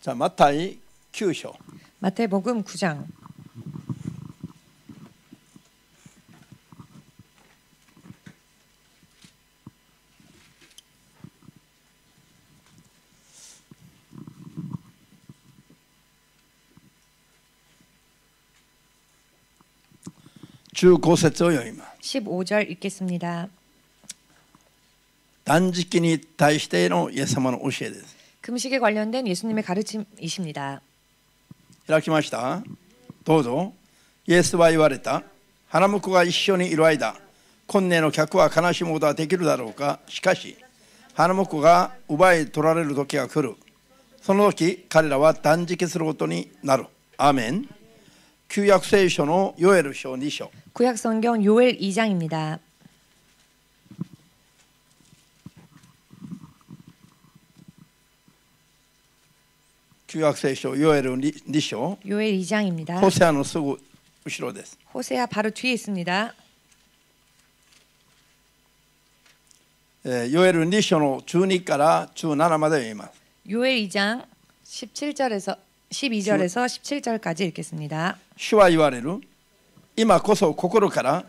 자, 마타이 9장. 마태복음 9장. 주 5節を読みます。 15절 읽겠습니다. 断食に対してのイエス様の教えです。 금식에 관련된 예수님의 가르침이십니다. 開きました。どうぞ。イエスは言われた。花婿が一緒にいる間、今年の客は悲しむことはできるだろうか。しかし、花婿が奪い取られる時が来る。その時、彼らは断食することになる。アーメン。旧約聖書のヨエル書2章。 구약 성경 요엘 2장입니다. 旧約聖書ヨエル2章。 요엘 2장입니다. ホセアのすぐ後ろです。 호세아 바로 뒤에 있습니다. ヨエル2章の12から17まで読みます。 요엘 2장 12절에서 17절까지 읽겠습니다. 主は言われる。今こそ心から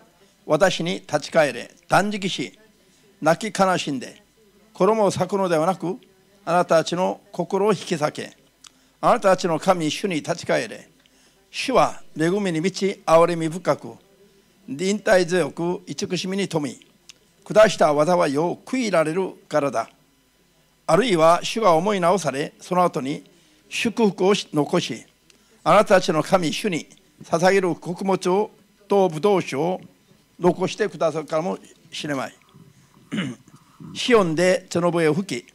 私に立ち返れ。断食し、泣き悲しんで、衣を裂くのではなく、あなたたちの心を引き裂け。あなたたちの神、主に立ち返れ。主は恵みに満ち、憐れみ深く、忍耐強く、慈しみに富み、下した災いを悔いられるからだ。あるいは主が思い直され、その後に祝福を残し、あなたたちの神、主に捧げる穀物をとブドウ酒を残してくださるかもしれまい。シオンで角笛を吹き、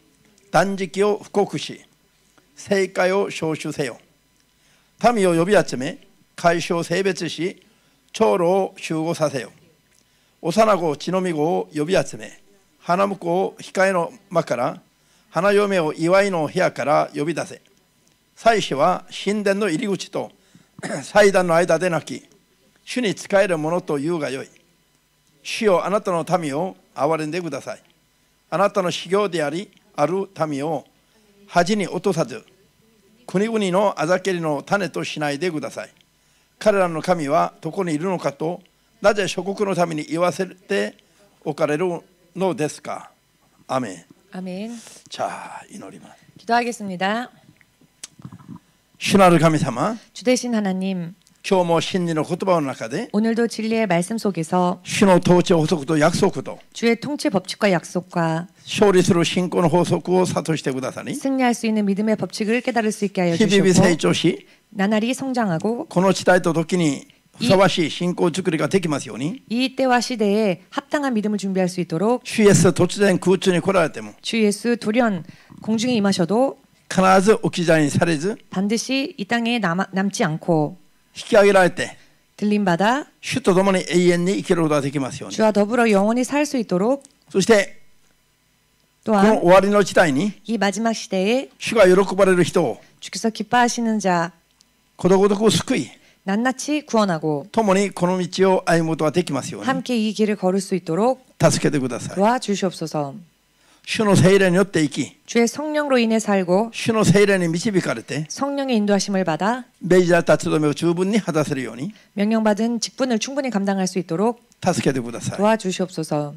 断食を布告し、聖会を招集せよ。民を呼び集め、会所を性別し、長老を集合させよ。幼子、血のみ子を呼び集め、花婿を控えの間から、花嫁を祝いの部屋から呼び出せ。祭司は神殿の入り口と祭壇の間で泣き、主に仕える者と言うがよい。主よ、あなたの民を憐れんでください。あなたの修行である民を恥に落とさず、国々のあざけりの種としないでください。彼らの神はどこにいるのかと、なぜ諸国のために言わせておかれるのですか。アメン。 아멘. 자, 祈ります。 기도하겠습니다. 主なる神様、 주 되신 하나님, 今日も真理の言葉の中で 오늘도 진리의 말씀 속에서 主の統治法則と約束と 주의 통치 법칙과 약속과 勝利する信仰の法則を諭してくださり、 승리할 수 있는 믿음의 법칙을 깨달을 수 있게 하여 日々成 주시고 長し、 나날이 성장하고 この時代と時にふさわしい信仰づくりができますように、 이 때와 시대에 합당한 믿음을 준비할 수 있도록 主イエス突然空中に来られても 주 예수 돌연 공중에 임하셔도 必ず置き去りにされず、 반드시 이 땅에 남지 않고 引き上げられて 들림받아 主と共に永遠に生きることができますように。 주와 더불어 영원히 살 수 있도록 そしてこの 또한 終わりの時代に 이 마지막 시대에 主が喜ばれる人を 주께서 기뻐하시는 자 ことごとく救い、 낱낱이 구원하고 共にこの道を歩むことができますように 함께 이 길을 걸을 수 있도록 助けてください。 도와주시옵소서. 主の聖霊によって生き、 주의 성령으로 인해 살고 主の聖霊に導かれて 성령의 인도하심을 받아 命じられた務めを十分に果たせるように 명령받은 직분을 충분히 감당할 수 있도록 助けてください。 도와주시옵소서.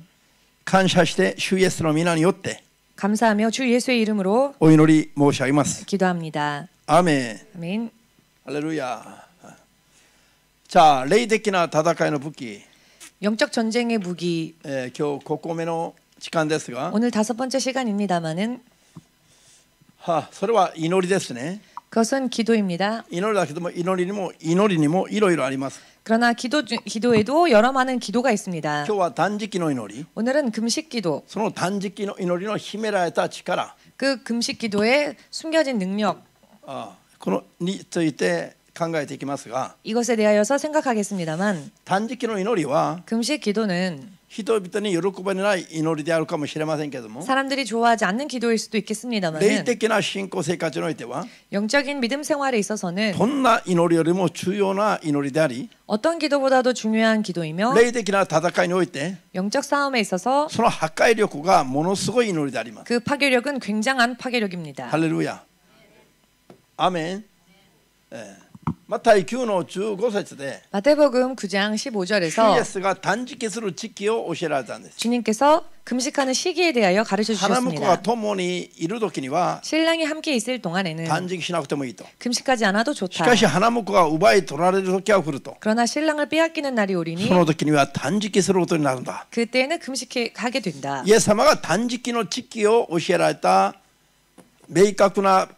感謝して主イエスの皆によって 감사하며 주 예수의 이름으로 お祈り申し上げます。 기도합니다. アーメン。 아멘. ハレルヤ。자、霊的な戦いの武器、 영적 전쟁의 무기. 今日5個目の時間ですが、 오늘 5번째 시간입니다마는 それは祈りですね。 그것은 기도입니다. 祈りだけども祈りにもいろいろあります。 그러나 기도에도 여러 많은 기도가 있습니다. 今日は断食の祈り、 오늘은 금식 기도. その断食の祈りの秘められた力、 그 금식 기도에 숨겨진 능력. このについて考えていきますが、 이것에 대하여서 생각하겠습니다만 断食の祈りは 금식 기도는 人々に喜ばれない祈りであるかもしれませんけれども、 사람들이 좋아하지 않는 기도일 수도 있겠습니다만 霊的な信仰生活においては 영적인 믿음 생활에 있어서는 どんな祈りよりも重要な祈りであり、 어떤 기도보다도 중요한 기도이며 霊的な戦いにおいて 영적 싸움에 있어서 その破壊力がものすごい祈りであります。 그 파괴력은 굉장한 파괴력입니다. ハレルヤ。アメン。マタイ9の15節で 마태복음 9장 主イ 15절에서 エスが断食する時期を教えられたんです。 주님께서 금식하는 시기에 대하여 가르쳐 花婿が 주셨습니다. 共にいる時には 신랑이 함께 있을 동안에는 断食しなくてもいいと。 금식하지 않아도 し 좋다. かし花婿が奪い取られる時が来ると。 그러나 신랑을 빼앗기는 날이 오리니 その時には断食することになるんだ。 그때는 금식하게 된다. イエス様が断食の時期を教えられた明確な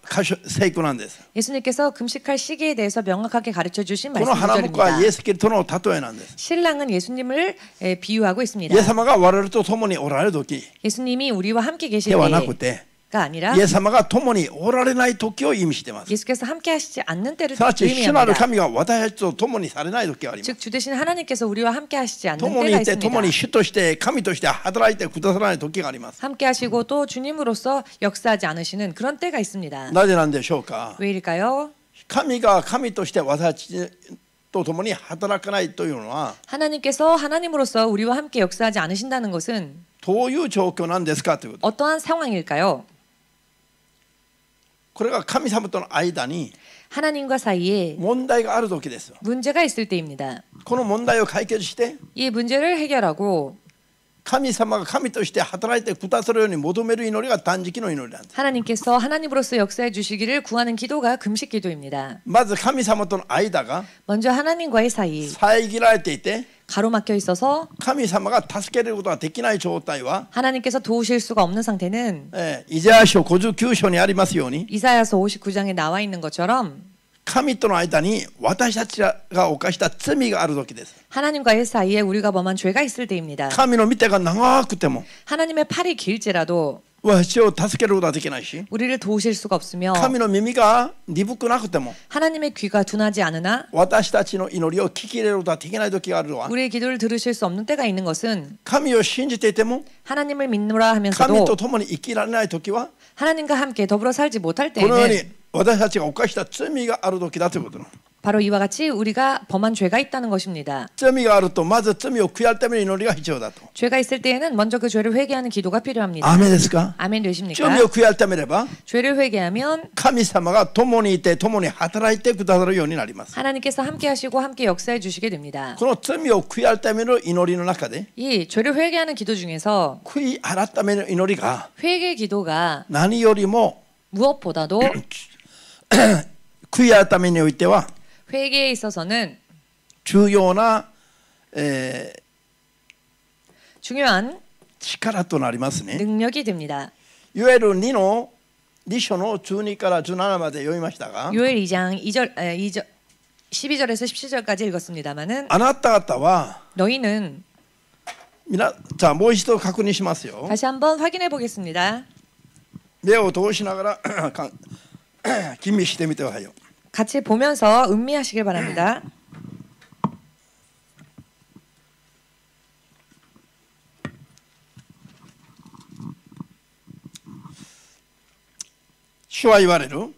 聖句なんです。 예수님께서 금식할 시기에 대해서 명확하게 가르쳐 주신 この花婿はイ 말씀입니다. エス・キリストの例えなんです。 신랑은 예수님을 비유하고 イ 있습니다. エス様が我々と共におられる時 예수님이 우리와 함께 계실 ではなく 때가 て、 아니라 イエス様が共におられない時を意味しています。 예수께서 함께 하시지 않는 때를 すなわち主なる 의미합니다. 神が私たちと共にされない時があります。 즉 주 대신 하나님께서 우리와 함께 하시지 않는 共に 때가 いて 있습니다. 共に主として神として働いてくださらない時があります。 함께 하시고 또 주님으로서 역사하지 않으시는 그런 때가 있습니다. なぜなんでしょうか。 왜일까요? 神が神として私たちと共に働かないというのは 하나님께서 하나님으로서 우리와 함께 역사하지 않으신다는 것은 どういう状況なんですかということ。 어떠한 상황일까요? これが神様との間に 하나님과 사이에 問題がある時です。 문제가 있을 때입니다. この問題を解決して 이 문제를 해결하고 神様が神として働いてくださるように求める祈りが断食の祈りなんです。 하나님께서 하나님으로서 역사해 주시기를 구하는 기도가 금식 기도입니다. まず神様との間が 먼저 하나님과의 사이 遮られていて 가로막혀 있어서 神様が助けることができない状態は、 하나님께서 도우실 수가 없는 상태는 イザヤ書59章にありますように 이사야서 59장에 나와 있는 것처럼 神との間に私たちが犯した罪がある時です。 하나님과의 사이에 우리가 범한 죄가 있을 때입니다. 神の御手が長くても 하나님의 팔이 길지라도 私を助けることができないし、 우리를 도우실 수가 없으며 神の耳が鈍くなくても 하나님의 귀가 둔하지 않으나 私たちの祈りを聞き入れることができない時があるのは、 우리의 기도를 들으실 수 없는 때가 있는 것은 神を信じていても 하나님을 믿노라 神 하면서도 と共に生きられない時は、 하나님과 함께 더불어 살지 못할 このように 때에는 私たちが犯した罪がある時だということなの。 바로 이와 같이 우리가 범한 죄가 있다는 것입니다. 罪があるとまず罪を悔やるための祈りが必要だと。 죄가 있을 때에는 먼저 그 죄를 회개하는 기도가 필요합니다. アーメンですか。 아멘 罪 되십니까? を悔やるためれば 죄를 회개하면 神様が共にいて共に働いてくださるようになります。 하나님께서 함께 하시고 함께 역사해 주시게 됩니다. この罪を悔やるための祈りの中で 이 죄를 회개하는 기도 중에서 悔い改めの祈りが 회개 기도가 何よりも 무엇보다도 悔い改めにおいては 회개에 있어서는 重要な、중요한 力となりますね。 능력이 됩니다. いわゆる2章の12から17まで読みましたが、 요엘 2장 12절에서 17절까지 읽었습니다마는 あなた方は 너희는 じゃあもう一度確認しますよ。 다시 한번 확인해 보겠습니다. 目を通しながら吟味してみてくださいよ。 같이 보면서 음미하시길 바랍니다. 主は言われる。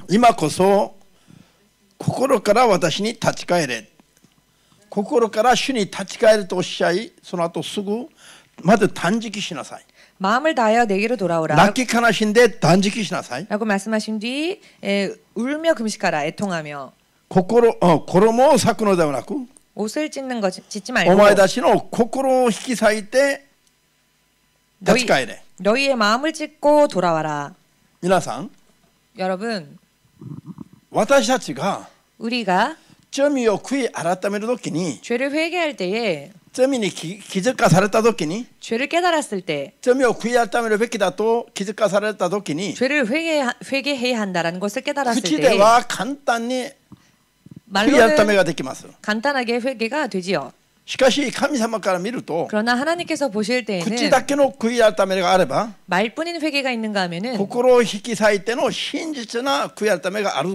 今こそ心から私に立ち返れ。心から主に立ち返るとおっしゃい、その後すぐまず断食しなさい。 마음을 다하여 내게로 돌아오라. 泣き悲しんで断食しなさい。 라고 말씀하신 뒤 울며 금식하라. 애통하며 衣を裂くのではなく、 옷을 찢지 お 말고 前たちの心を引き裂いて立ち返れ。 너희의 마음을 찢고 돌아와라. 皆さん、 여러분 私たちが 우리가 罪を悔い改めるときに、 죄를 회개할 때에 罪に気づかされたときに、 죄를 깨달았을 때 罪を悔い改めるべきだと気づかされたときに、 죄를 회개해야 한다는 것을 깨달았을 口 때 では簡単に悔い改め 말로는 ができます。 간단하게 회개가 되지요. しかし神様から見ると、 그러나 하나님께서 보실 口 때에는 だけの悔い改めがあれば、 말뿐인 회개가 있는가 하면은 心を引き裂いての真実な悔い改めがある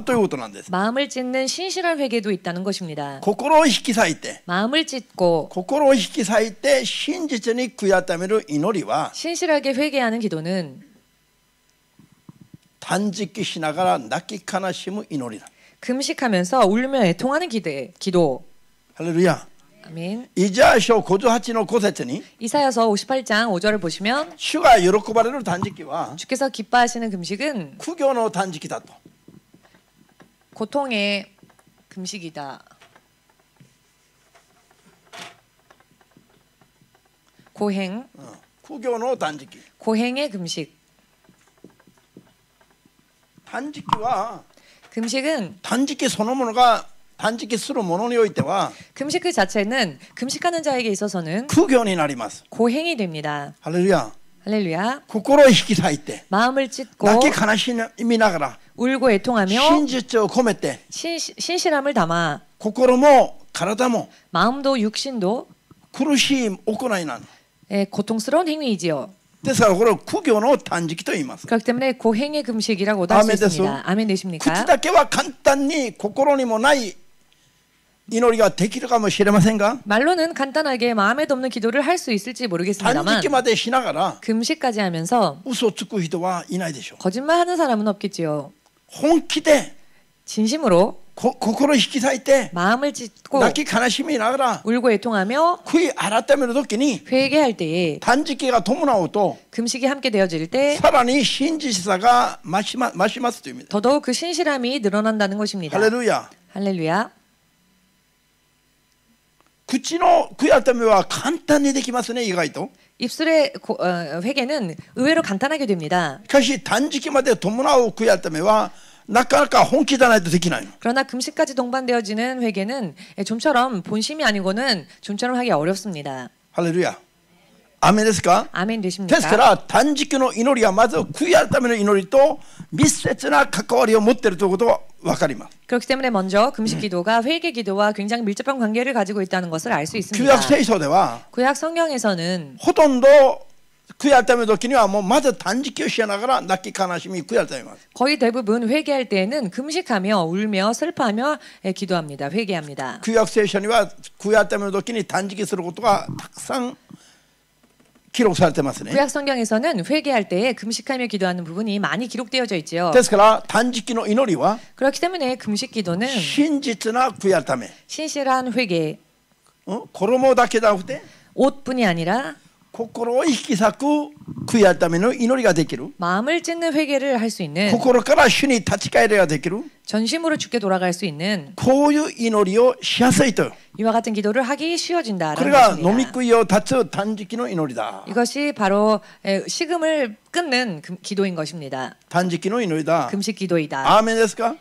ということなんです。 마음을 찢는 신실한 회개도 있다는 것입니다. 心を引き裂いて、 마음을 찢고 心を引き裂いて真実に悔い改める祈りは、 신실하게 회개하는 기도는 断食しながら泣き悲しむ祈りだ。 금식하면서 울며 애통하는 기도. ハレルヤ。 아멘. イザヤ書58の5節に 이사야서 58장 5절을 보시면 主が喜ばれる断食は 주께서 기뻐하시는 금식은 苦行の断食だと 고통의 금식이다. 고행, 苦行の断食 고행의 금식. 断食は 금식은 断食そのものが断食するものにおいては 금식 그 자체는 금식하는 자에게 있어서는 苦行になります 고행이 됩니다. ハレルヤ 할렐루야. 心を引き裂いて 마음을 찢고 泣き悲しみながら 울고 애통하며 真実を込めて 신실함을 담아 心も体も 마음도 육신도 苦しい行いなの 고통스러운 행위이지요. ですからこれを苦行の断食と言います 그렇기 때문에 고행의 금식이라고도 할 수 아멘 있습니다. 아멘 口 되십니까? だけは簡単に心にもない祈りができるかもしれませんが 말로는 간단하게 마음에도 없는 기도를 할 수 있을지 断 모르겠습니다만 食までしながら 금식까지 하면서 嘘をつく人はいないでしょう 거짓말하는 사람은 없겠지요. 本気で 진심으로 心を引き裂いて 마음을 찢고 泣き悲しみながら 울고 애통하며 悔い改める時に 회개할 때에 断食が伴うと 금식이 함께 되어질 때 さらに真実さが増しますという意味です 더더욱 그 신실함이 늘어난다는 것입니다. ハレルヤ 할렐루야. 口の悔い改めは簡単にできますね意外と 입술의 회개는 의외로 간단하게 됩니다. しかし断食まで伴う悔い改めはなかなか本気じゃないとできないの 그러나 금식까지 동반되어지는 회개는 좀처럼 본심이 아니고는 좀처럼 하기 어렵습니다. ハレルヤアメンですか 아멘 ですか 되십니까? ら断食の祈りはまず悔い改めの祈りと密接な関わりを持っているということが分かります 그렇기 때문에 먼저 금식 기도가 회개 기도와 굉장히 밀접한 관계를 가지고 있다는 것을 알 수 旧 있습니다. 約聖書では 구약 성경에서는 ほとんど悔い改めの時にはもうまず断食をしながら泣き悲しみ悔い改めます 거의 대부분 회개할 때에는 금식하며 울며 슬퍼하며 기도합니다. 회개합니다. 旧約聖書には悔い改めの時に断食することがたくさん記録されてますね 구약 성경에서는 회개할 때에 금식하며 기도하는 부분이 많이 기록되어져 있지요. ですから断食の祈りは 그렇기 때문에 금식 기도는 真実な悔い改め 신실한 회개, 衣だけじゃなくて 옷뿐이 아니라 心を引き裂く悔い改めの祈りができる 마음을 찢는 회개를 할 수 있는 心から主に立ち返りができる 전심으로 주께 돌아갈 수 있는 こういう祈りをしやすいと 이와 같은 기도를 하기 これ 쉬워진다라는 が飲み 것입니다. 食いを断つ断食の祈りだ 이것이 바로 식음을 끊는 기도인 것입니다. 断食の祈りだ 금식 기도이다. アーメンですか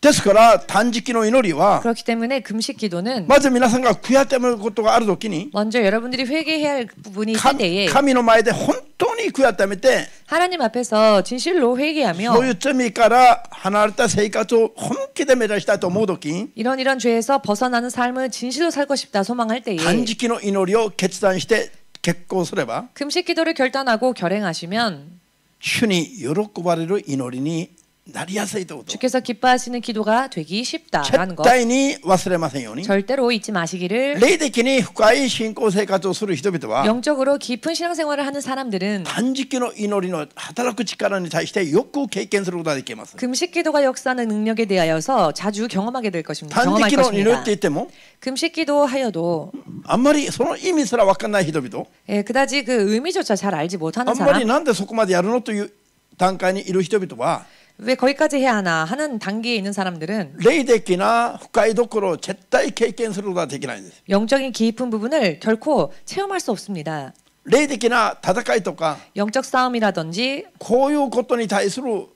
ですから断食の祈りは 그렇기 때문에 금식 기도는 まず皆さんが悔い改めることがあるときに 먼저 여러분들이 회개해야 할 부분이 있을 神 때에 神の前で本当に悔い改めて 하나님 앞에서 진실로 회개하며 そういう罪から離れた生活を本気で目指したいと思うとき 이런 죄에서 벗어나는 삶을 진실로 살고 싶다 소망할 때에 断食の祈りを決断して決行すれば 금식 기도를 결단하고 결행하시면 主に喜ばれる祈りになりやすいということ 주께서 기뻐하시는 기도가 되기 쉽다라는 絶 것 対に忘れませんように 절대로 잊지 마시기를 霊的に深い信仰生活をする人々は 영적으로 깊은 신앙생활을 하는 사람들은 断食の祈りの働く力に対してよく経験することができます 금식 기도가 역사하는 능력에 대하여서 자주 경험하게 될 것입니다. 断 경험할 食の祈りって 것입니다. 言っても 금식 기도하여도 あんまりその意味すら分からない人々 그다지 그 의미조차 잘 알지 あ 못하는 んまり 사람 なんでそこまでやるのという段階にいる人々は 왜 거기까지 해야 하나 하는 단계에 있는 사람들은 霊的な深いところを絶対経験することができないんです 영적인 깊은 부분을 결코 체험할 수 없습니다. 霊的な戦いとか 영적 싸움이라든지 こういうことに対する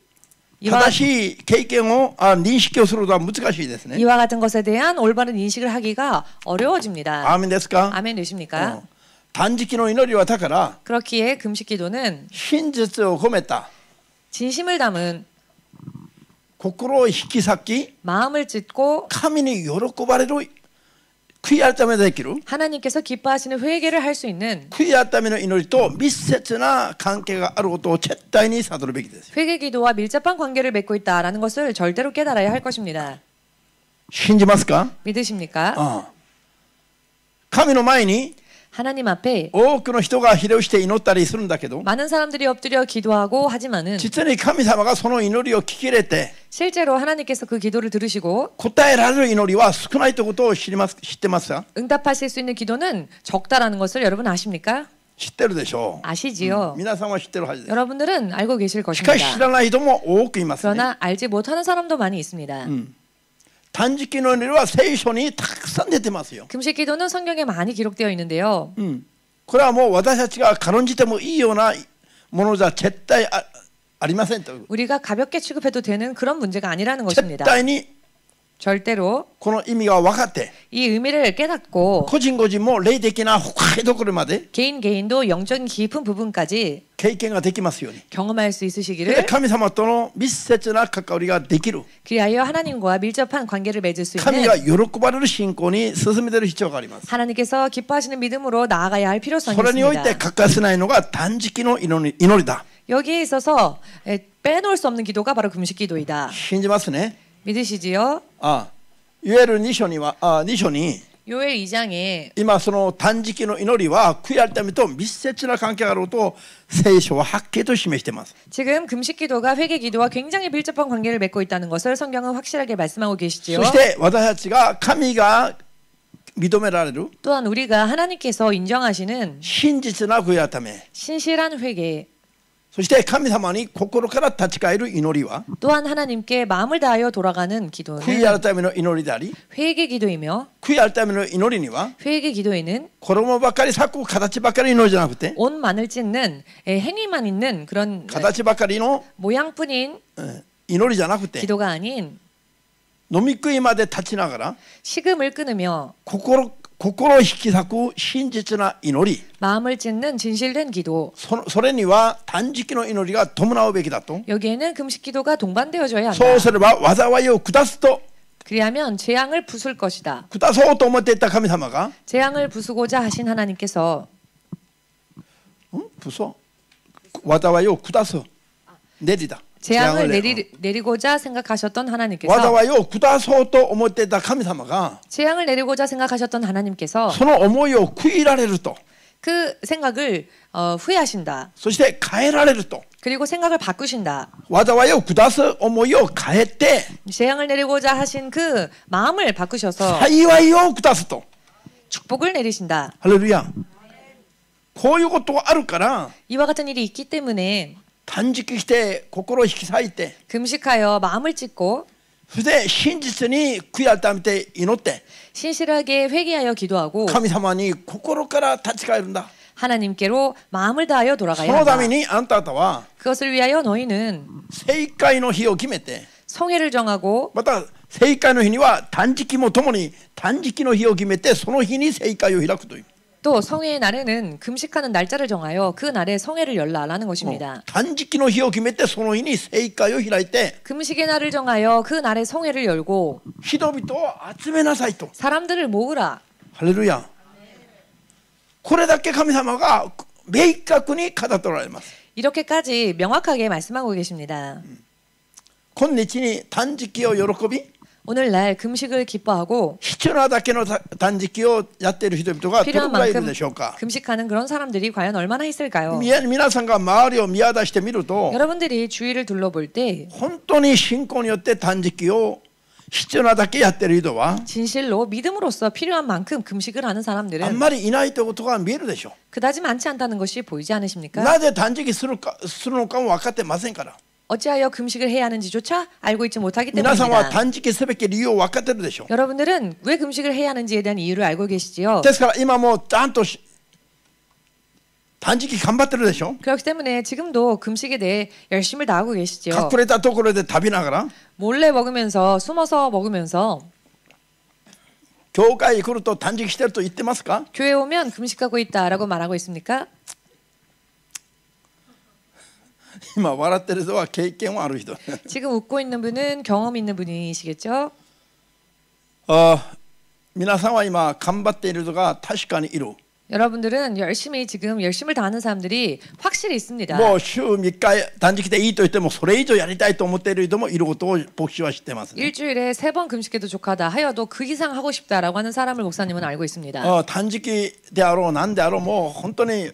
이와, 正しい経験を認識をすることは難しいですね 이와 같은 것에 대한 올바른 인식을 하기가 어려워집니다. アーメンですか 아멘 되십니까? 断食の祈りはだから 그렇기에 금식 기도는 真実を込めた 진심을 담은 心を引き裂き 마음을 찢고 神に喜ばれる悔い改めできる 하나님께서 기뻐하시는 회개를 할 수 있는 悔い改めの祈りと密接な関係があることを絶対に悟るべきです 회개 기도와 밀접한 관계를 맺고 있다라는 것을 절대로 깨달아야 할 것입니다. 信じますか 믿으십니까? 神の前に 하나님 앞에 多くの人がひれをして祈ったりするんだけど、 많은 사람들이 엎드려 기도하고 하지만은 実に神様がその祈りを聞き入れて 실제로 하나님께서 그 기도를 들으시고 答えられる祈りは少ないということを知ってますか？ 응답하실 수 있는 기도는 적다라는 것을 여러분 아십니까? 知ってるでしょう。 아시지요? 皆さんは知ってるはずです。 여러분들은 알고 계실 しかし知 것입니다. らない人も多くいますね。 그러나 알지 못하는 사람도 많이 있습니다. 断食の祈りは聖書にたくさん出てますよ。 금식 기도는 성경에 많이 기록되어 있는데요. これはもう私たちが軽んじてもいいようなものじゃ絶対ありませんと。 우리가 가볍게 취급해도 되는 그런 문제가 아니라는 絶 것입니다. 対に 절대로 この意味が分かって 이 의미를 깨닫고 個人個人も霊的な深いところまで 개인도 영적인 깊은 부분까지 経験ができますように。 경험할 수 で 있으시기를 神様との密接な関わりができる。 그리하여 하나님과 밀접한 관계를 맺을 수 神 있는 が喜ばれる信仰に進めている必要があります。 하나님께서 기뻐하시는 믿음으로 나아가야 할 필요성이 それにおいて 있습니다. 欠かせないのが断食の祈りだ。 여기에 있어서 빼놓을 수 없는 기도가 바로 금식 기도이다. 信じますね。 믿으시지요? いわゆる2章に요엘 2장에 今その断食の祈りは悔い改めと密接な関係があると聖書ははっきりと示しています。 지금 금식 기도가 회개 기도와 굉장히 밀접한 관계를 맺고 있다는 것을 성경은 확실하게 말씀하고 계시지요. そして私たちが神が認められる 또한 우리가 하나님께서 인정하시는 真実な悔い改め、 신실한 회개, そして神様に心から立ち返る祈りは 또한 하나님께 마음을 다하여 돌아가는 기도는 悔い改めの祈りであり、 회개 기도이며 悔い改めの祈りには 회개 기도에는 衣ばかり咲く形ばかりの祈りじゃなくて 옷만을 찢는 행위만 있는 그런 形ばかりの 모양뿐인 祈りじゃなくて 기도가 아닌 飲み食いまで立ちながら 식음을 끊으며 心を引き裂く真実な祈り、 마음을 찢는 진실된 기도. それには断食の祈りが伴うべきだと。 여기에는 금식 기도가 동반되어져야 한다. そうすれば災いを下すと 그리하면 재앙을 부술 것이다. 下そうと思っていた神様が 재앙을 부수고자 하신 하나님께서 災いを下す練りだ。 재앙을 내리고자 생각하셨던 하나님께서 災いを下そうと思っていた神様が 재앙을 내리고자 생각하셨던 하나님께서 その思いを悔いられると、 그 생각을 후회하신다. そして変えられると、 그리고 생각을 바꾸신다. 災いを下す思いを変えて 재앙을 내리고자 하신 그 마음을 바꾸셔서 幸いを下すと。 축복을 내리신다. ハレルヤ。こういうことがあるから 이와 같은 일이 있기 때문에 断食して心を引き裂いて、 금식하여 마음을 찢고 そして真実に悔い改めて祈って 신실하게 회개하여 기도하고 神様に心から立ち返るんだ。 하나님께로 마음을 다하여 そ 돌아가야 のた 한다. めにあんた方は 그것을 위하여 너희는 聖会の日を決めて、 성회를 정하고 また聖会の日には断食もともに断食の日を決めて、その日に聖会を開くという。 또 성회의 날에는 금식하는 날짜를 정하여 그 날에 성회를 열라라는 것입니다. 断食の日を決めて、その日に聖会を開いて 금식의 날을 정하여 그 날에 성회를 열고 人々を集めなさいと。 사람들을 모으라. ハレルヤ。これだけ神様が明確に語っておられます。 이렇게까지 명확하게 말씀하고 계십니다. 今日に断食を喜び、 오늘날 금식을 기뻐하고 必要なだけの断食をやっている人々がどれ 필요한 くらいいる 만큼 でしょうか。 금식하는 그런 사람들이 과연 얼마나 있을까요? 皆さんが周りを見渡してみると、 여러분들이 주위를 둘러볼 때 本当に信仰によって断食を必要なだけやっている人は 진실로 믿음으로써 필요한 만큼 금식을 하는 あん 사람들은 まりいないということが見えるでしょ 그다지 많지 않다는 것이 보이지 う。 않으십니까? なぜ断食するのかも分かってませんから。 어찌하여 금식을 해야 하는지조차 알고 있지 못하기 皆さんは 때문입니다. 断食すべき理由を分かってるでしょう。 여러분들은 왜 금식을 해야 하는지에 대한 이유를 알고 계시지요. ですから今もちゃんと断食頑張ってるでしょ。 그렇기 때문에 지금도 금식에 대해 열심을 다하고 계시지요. 隠れたところで食べながら 몰래 먹으면서 숨어서 먹으면서 教会来ると断食してると言ってますか？ 교회 오면 금식하고 있다라고 말하고 있습니까? 今笑ってる人は経験はある人。 지금 웃고 있는 분은 경험 있는 분이시겠죠? 皆さんは今頑張っている人が確かにいる。 여러분들은 지금 열심을 다하는 사람들이 확실히 있습니다. もう週3日断食でいいと言ってもそれ以上やりたいと思っている人もいることを牧師は知ってますね。 일주일에 3번 금식해도 족하다 하여도 그 이상 하고 싶다라고 하는 사람을 목사님은 알고 있습니다. 断食であろう何であろうもう本当に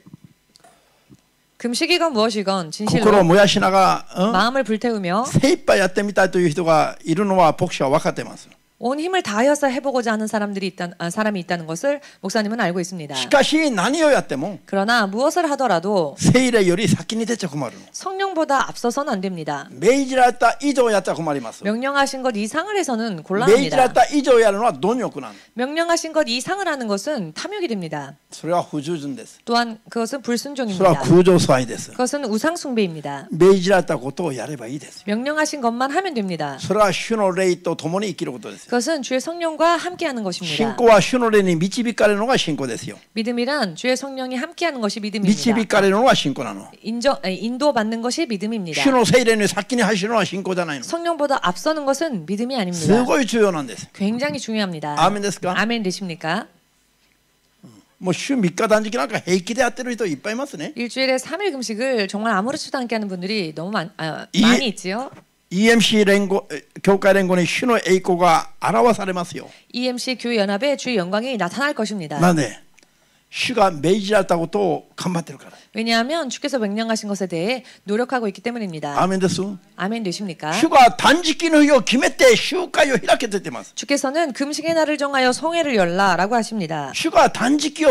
금식이건 무엇이건 心を 진실로 燃やしながら、마음을 불태우며 精一杯やってみたいという人がいるのは牧師は分かってます。 온 힘을 다하여서 해보고자 하는 사람이 있다는 것을 목사님은 알고 있습니다. しかし何をやっても 그러나 무엇을 하더라도 聖霊より先に出ちゃ困るの。 성령보다 앞서서는 안 됩니다. 命じられた以上やっちゃ困ります。 명령하신 것 이상을 해서는 命じられ 곤란합니다. た以上やるのは貪欲なの。 명령하신 것 이상을 하는 것은 탐욕이 됩니다. それは不従順です。 또한 그것은 それは 불순종입니다. 空上祭です。 그것은 우상숭배입니다. 命じられたことをやればいいです。 명령하신 것만 하면 됩니다. それは主の霊と共に生きることです。 그것은 주의 성령과 함께하는 信 것입니다. 仰は主の霊に導かれるのが信仰ですよ。 믿음이란 주의 성령이 함께하는 것이 導 믿음입니다. かれるのが信仰なの。 인도받는 것이 믿음입니다. 主の聖霊に先に走るのは信仰じゃないの。 성령보다 앞서는 것은 믿음이 す 아닙니다. ごい重要なんです。 굉장히 중요합니다. 아멘ですか? 아멘 되십니까? もう週3日断食なんか平気でやってる人いっぱいいますね。 일주일에 3일 금식을 정말 아무렇지도 않게 하는 분들이 너무 이- 많이 있지요. EMC 連合教会連合に主の栄光が表されますよ。 EMC 교회 연합에 주의 영광이 나타날 것입니다. なんで主が命じられたことを頑張ってるから。 왜냐하면 주께서 명령하신 것에 대해 노력하고 있기 때문입니다. アーメンです。 아멘 되십니까? 主が断食の日を決めて集会を開けて言ってます。 주께서는 금식의 날을 정하여 성회를 열라라고 하십니다. 主が断食を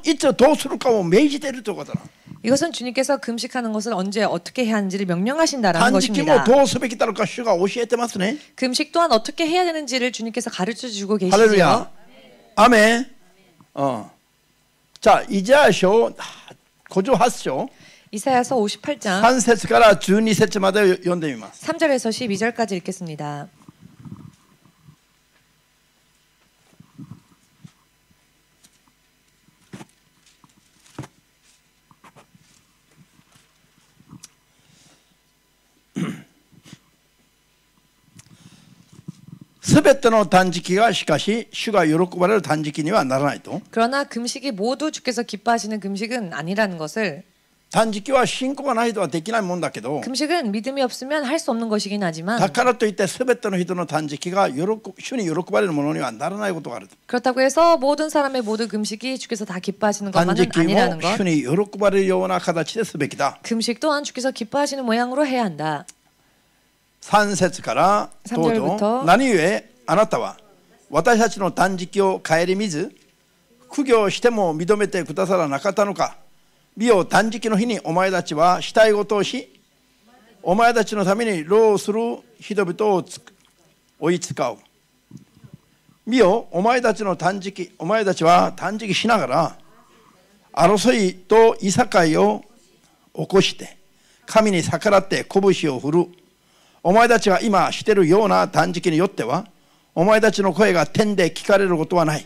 いつどうするかを命じているということだ。 이것은 주님께서 금식하는 것을 언제 어떻게 해야 하는지를 명령하신다라는 断食も 것입니다. どうすべきだろうか主が教えてますね。 금식 또한 어떻게 해야 되는지를 주님께서 가르쳐 주고 ハレル 계시지요. ヤ。アーメン。じゃあイザヤ書58章 이사야서 58장 3節から12節まで読んでみます。 3절에서 12절까지 읽겠습니다.すべての断食がしかし主が喜ばれる断食にはならないと。 그러나 금식이 모두 주께서 기뻐하시는 금식은 아니라는 것을 断食は信仰がないとはできないもんだけど、 금식은 믿음이 없으면 할 수 없는 것이긴 하지만 だからといってすべての人の断食が主に喜ばれるものにはならないことがある。 그렇다고 해서 모든 사람의 모든 금식이 주께서 다 기뻐하시는 断 것만은 食も 아니라는 것. 主に喜ばれるような形ですべきだ。 금식 또한 주께서 기뻐하시는 모양으로 해야 한다. 3節からどうぞ。何故あなたは私たちの断食を顧みず苦行しても認めてくださらなかったのか。見よ断食の日にお前たちはしたいことをしお前たちのために労する人々を追い使う。見よお前たちは断食しながら争いといさかいを起こして神に逆らって拳を振る。お前たちが今しているような断食によってはお前たちの声が天で聞かれることはない。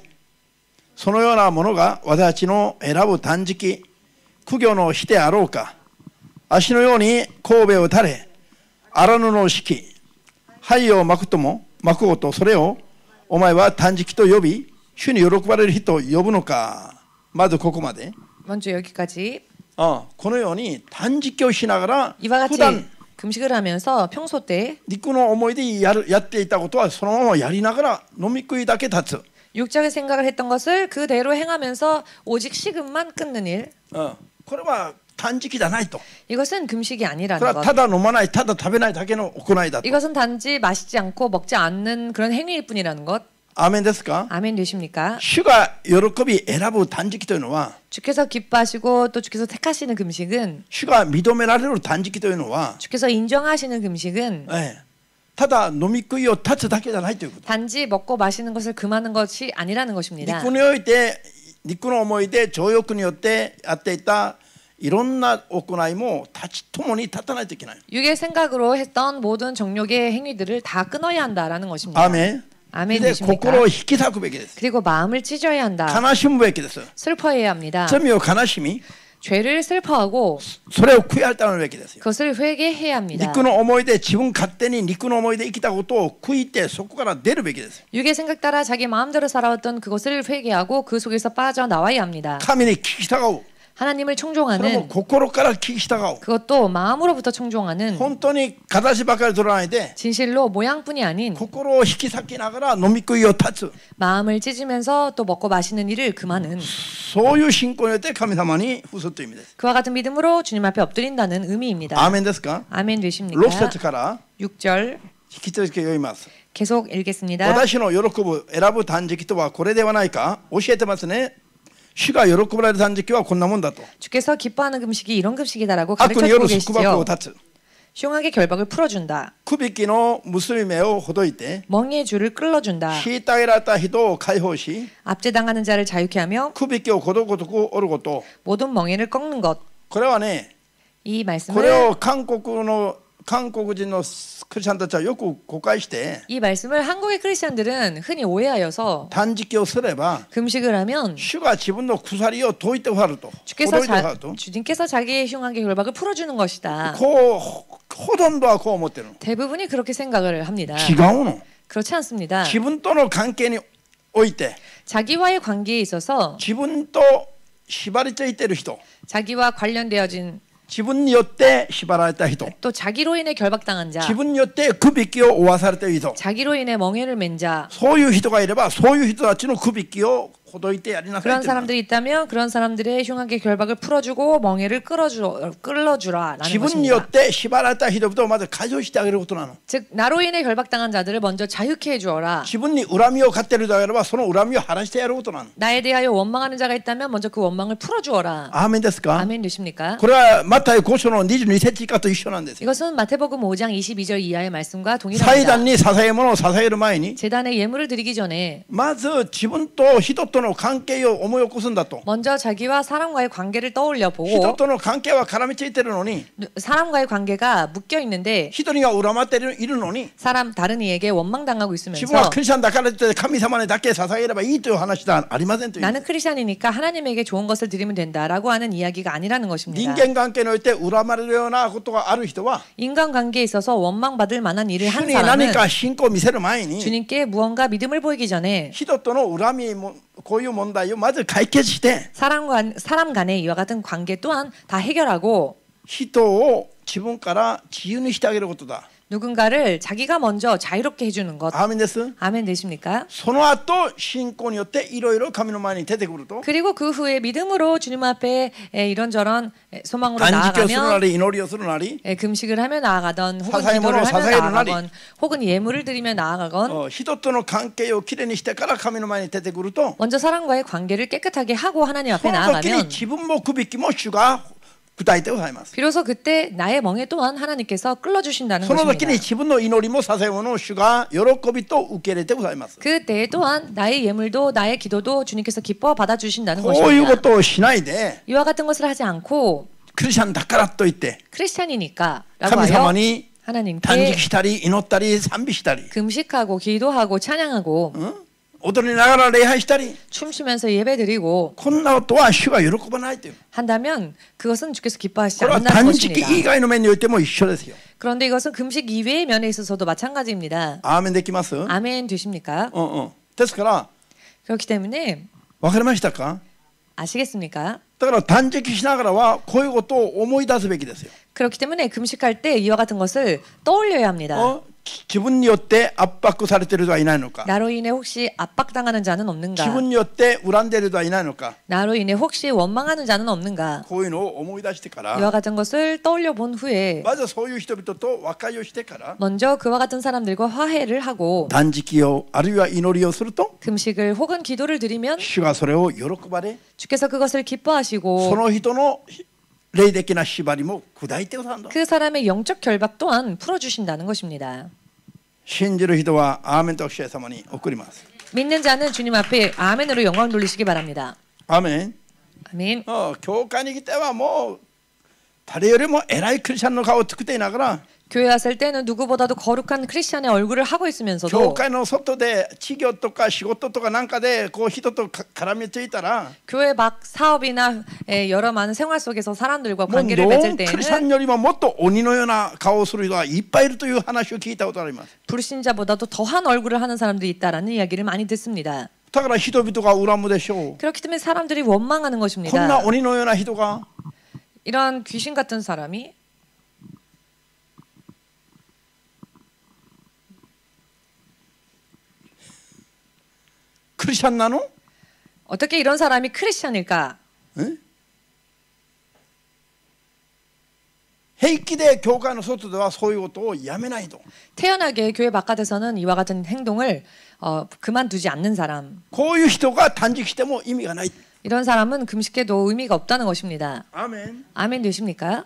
そのようなものが私たちの選ぶ断食苦行の日であろうか。足のように神戸を垂れ荒布を敷き灰を巻くことそれをお前は断食と呼び主に喜ばれる日と呼ぶのか。まずここまで。 먼저 여기까지. このように断食をしながら 이와 普 같이 段 금식을 하면서 평소 때 肉の思いでやっていたことはそのままやりながら飲み食いだけ立つ。 육적인 생각을 했던 것을 그대로 행하면서 오직 식음만 끊는 일. これは断食じゃないと。 이것은 금식이 それ 아니라는 は 것. ただ飲まないただ食べないだけの行いだと。 이것은 단지 마시지 않고 먹지 않는 그런 행위일 뿐이라는 것. アーメンですか。 아멘 되십니까? 主が喜び選ぶ断食というのは 주께서 기뻐하시고 또 주께서 택하시는 금식은 主が認められる断食というのは 주께서 인정하시는 금식은 ただ飲み食いを立つだけじゃないということ。 단지 먹고 마시는 것을 금하는 것이 아니라는 것입니다. 肉において肉の思いで情欲によってやっていたいろんな行いも共に立たないといけない。 육의 생각으로 했던 모든 정욕의 행위들을 다 끊어야 한다라는 것입니다. アーメン。 아멘 で 되십니까? 心を引き裂くべきです。 그리고 마음을 찢어야 한다. 悲しむべきです。 슬퍼해야 합니다. 罪を悲しみ 죄를 슬퍼하고 それを悔い改めるべきですよ。 그것을 회개해야 합니다. 肉の思いで自分勝手に肉の思いで生きたことを悔いてそこから出るべきですよ。 육의 생각 따라 자기 마음대로 살아왔던 그것을 회개하고 그 속에서 빠져나와야 합니다. 神に聞き従う。 하나님을 それも 청종하는 心から聞き従う。 그것도 마음으로부터 청종하는 本当に形ばかり取らないで 진실로 모양뿐이 아닌 心を引き裂きながら飲み食いを断つ。 마음을 찢으면서 또 먹고 마시는 일을 금하는 そういう信仰によって神様に伏すという意味です。 그와 같은 믿음으로 주님 앞에 엎드린다는 의미입니다. アーメンですか？ 아멘 6 되십니까? 節から 6절 引き続き読みます。 계속 읽겠습니다. 私の喜ぶ選ぶ断食とはこれではないか？教えてますね。主が喜ばれる断食はこんなもんだと。 주께서 기뻐하는 금식이 이런 금식이다라고 悪に 가르쳐주고 よる束縛を 계시지요. 断つ。 흉악의 결박을 풀어준다. くびきの結び目をほどいて 멍에의 줄을 끌어준다. 虐げられた人を解放し 압제당하는 자를 자유케 하며 くびきをことごとく折ること。 모든 멍에를 꺾는 것. これはね、 이 これ 말씀을 を韓国人のクリスチャンたちはよく誤解して 이 말씀을 한국의 크리스천들은 흔히 오해하여서 断食をすれば 금식을 하면 主が自分の鎖を解いてはると。 주께서 解いてはると。 주님께서 자기의 흉악의 결박을 풀어주는 것이다. こうほとんどはこう思ってるの。 대부분이 그렇게 생각을 합니다. 違うの。 그렇지 않습니다. 自分との関係において 자기와의 관계에 있어서 自分と縛りついている人、 자기와 관련되어진 自分によって縛られた人、 또 자기로 인해 결박당한 자, 自分によってくびきを負わされている人、 자기로 인해 멍에를 맨 자, そういう人がいればそういう人たちのくびきをほどいてやりなさい 그런 っていうの。 사람들이 있다면 그런 사람들의 흉악의 결박을 풀어주고 멍에를 끌어주라라는 自分によっ 것입니다. て縛られた人々をまず解放してあげることなの。 즉 나로 인해 결박당한 자들을 먼저 자유케 해주어라. 自分に恨みを買っている人がいればその恨みを晴らしてやることなの。 나에 대하여 원망하는 자가 있다면 먼저 그 원망을 풀어주어라. アーメンですか？ 아멘 되십니까? これはマタイ5章の22節以下と一緒なんですよ。 이것은 마태복음 5장 22절 이하의 말씀과 祭壇 동일합니다. に捧げ物を捧げる前に 제단에 예물을 드리기 전에 まず自分と人との関係を思い起こすんだと。 먼저 자기와 사람과의 관계를 떠올려 人 보고 との関係は絡みついてるのに 사람과의 관계가 묶여 있는데 人には恨まっているのに 사람 다른 이에게 원망당하고 自分 있으면서 はクリスチャンだからといって神様にだけ捧げればいいという話ではありませんという。 나는 크리스찬이니까 하나님에게 좋은 것을 드리면 된다라고 하는 이야기가 아니라는 人 것입니다. 間関係において恨まれるようなことがある人は 인간관계에 있어서 원망받을 만한 일을 主 한 に何 사람은 か信仰を見せる前に 주님께 무언가 믿음을 보이기 전에 人との恨みもこういう問題をまず解決して 사람 간의 이와 같은 관계 또한 다 해결하고 人を自分から自由にしてあげることだ。 누군가를 자기가 먼저 자유롭게 해주는 것. アーメンです。 아멘 되십니까? その後信仰によっていろいろ神の前に出てくると 그리고 그 후에 믿음으로 주님 앞에 이런저런 소망으로 断食をするな 나아가면 り祈りをするなり 금식을 하며 나아가던 혹은 사사의 기도를 문으로 하며 사사의 나아가건 혹은 예물을 드리며 나아가건 人との関係をきれいにしてから神の前に出てくると 먼저 사람과의 관계를 깨끗하게 하고 하나님 そ 앞에 の時に 나아가면 自分もくびきも主が答えてございます。 비로소 그때 나의 멍에 또한 하나님께서 끌어주신다는 その時 것입니다. に自分の祈りも捧げ物を主が喜びと受け入れてございます。 그때 또한 나의 예물도 나의 기도도 주님께서 기뻐 받아주신다는 こういうこ 것입니다. とをしないで 이와 같은 것을 하지 않고 クリスチャンだからといって 크리스찬이니까 라고 神 하여 様に断食 하나님께 したり祈ったり賛美したり 금식하고 기도하고 찬양하고 踊りながら礼拝したり 춤추면서 예배드리고 こんなことは主が喜ばないという。 한다면 그것은 주께서 기뻐하시지 これは 않는다는 断食 것입니다. 以外の面においても一緒ですよ。 그런데 이것은 금식 이외의 면에 있어서도 마찬가지입니다. アーメンできます？ 아멘 되십니까? ですから 그렇기 때문에 分かりましたか？ 아시겠습니까? だから断食しながらはこういうことを思い出すべきですよ。 그렇기 때문에 금식할 때 이와 같은 것을 떠올려야 합니다. 自分によって圧迫されている人はいないのか 나로 인해 혹시 압박당하는 자는 自 없는가? 分によって恨んでいる人はいないのか 나로 인해 혹시 원망하는 자는 없는가? こういうのを思い出してか 이와 ら 같은 것을 떠올려 본 후에 まずそういう人々と和解をしてから 먼저 그와 같은 사람들과 화해를 하고 断食をあるいは祈りをすると 금식을 혹은 기도를 드리면 主がそれを喜ばれ 주께서 그것을 そ 기뻐하시고 の人の霊的な縛りも砕いてくださるんだ。 그 사람의 영적 결박 또한 풀어주신다는 것입니다. 信じる人はアーメンと主様に送ります。 믿는 자는 주님 앞에 아멘으로 영광 돌리시기 바랍니다. アーメン。 아멘. 教会に来てはもう誰よりも偉いクリスチャンの顔を作っていながら 교회 왔을 때는 누구보다도 거룩한 크리스천의 얼굴을 하고 教 있으면서도 会の外で事業とか仕事とかなんかでこう人と絡みついたら 교회 막 사업이나 여러 많은 생활 속에서 사람들과 もう 관계를 ノ 맺을 ンクリスチャン 때에는 よりももっと鬼のような顔をする人がいっぱいいるという話を聞いたことがあります。 불신자보다도 더한 얼굴을 하는 사람들이 있다라는 이야기를 많이 듣습니다. だから人々が恨むでしょう。 그렇기 때문에 사람들이 원망하는 こんな 것입니다. 鬼のような人が 이런 귀신 같은 사람이 クリスチャンなの？ 어떻게 이런 사람이 크리스천일까? 平気で教会の外ではそういうことをやめないと。 태연하게 교회 바깥에서는 이와 같은 행동을 그만두지 않는 사람. こういう人が断食しても意味がない。 이런 사람은 금식해도 의미가 없다는 것입니다. アーメン。 아멘 되십니까?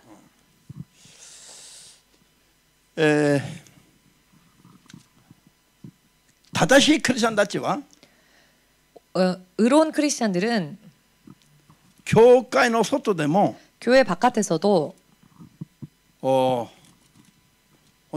正しいクリスチャンたちは 의로운 크리스천들은 教会の外でも 교회 바깥에서도 本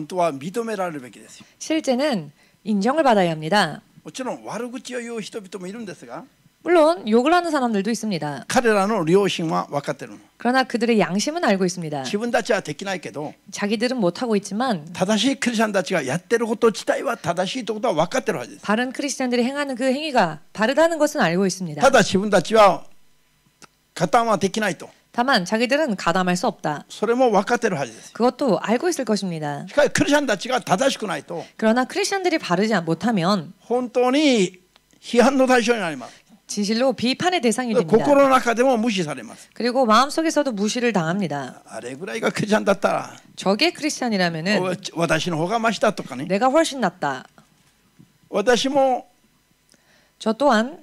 当は認められるべきですよ。 실제는 인정을 받아야 합니다. もちろん悪口を言う人々もいるんですが 물론 욕을 하는 사람들도 있습니다. 彼らの良心は分かってるの。 그러나 그들의 양심은 알고 있습니다. 自分たちはできないけど 자기들은 못하고 있지만 正しいクリスチャンたちがやってること自体は正しいということは分かってるはずです。 바른 크리스천들이 행하는 그 행위가 바르다는 것은 알고 있습니다. ただ自分たちは加担はできないと 다만 자기들은 가담할 수 없다. それも分かってるはずです。 그것도 알고 있을 것입니다. しかしクリスチャンたちが正しくないと 그러나 크리스천들이 바르지 못하면 本当に批判の対象になります。 진실로 비판의 대상이 됩니다. 心の中でも無視されます。 그리고 마음속에서도 무시를 당합니다. あれぐらいがクリスチャンだったら 저게 크리스천이라면은 私の方がマシだとかね。 내가 훨씬 낫다. 私も 저 또한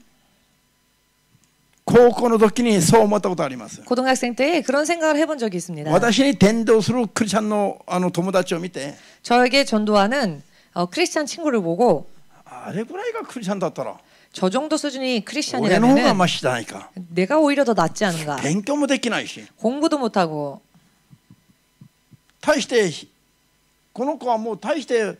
高校の時にそう思ったことあります。 고등학생 때 그런 생각을 해본 적이 있습니다. 私に伝道するクリスチャンの友達を見て 저에게 전도하는 크리스천 친구를 보고 あれぐらいがクリスチャンだったら 저 정도 수준이 俺の方が 크리스천이라면은 マシじゃないか。 내가 오히려 더 낫지 않은가. 勉強もできないし 공부도 못하고 対してこの子はもう対して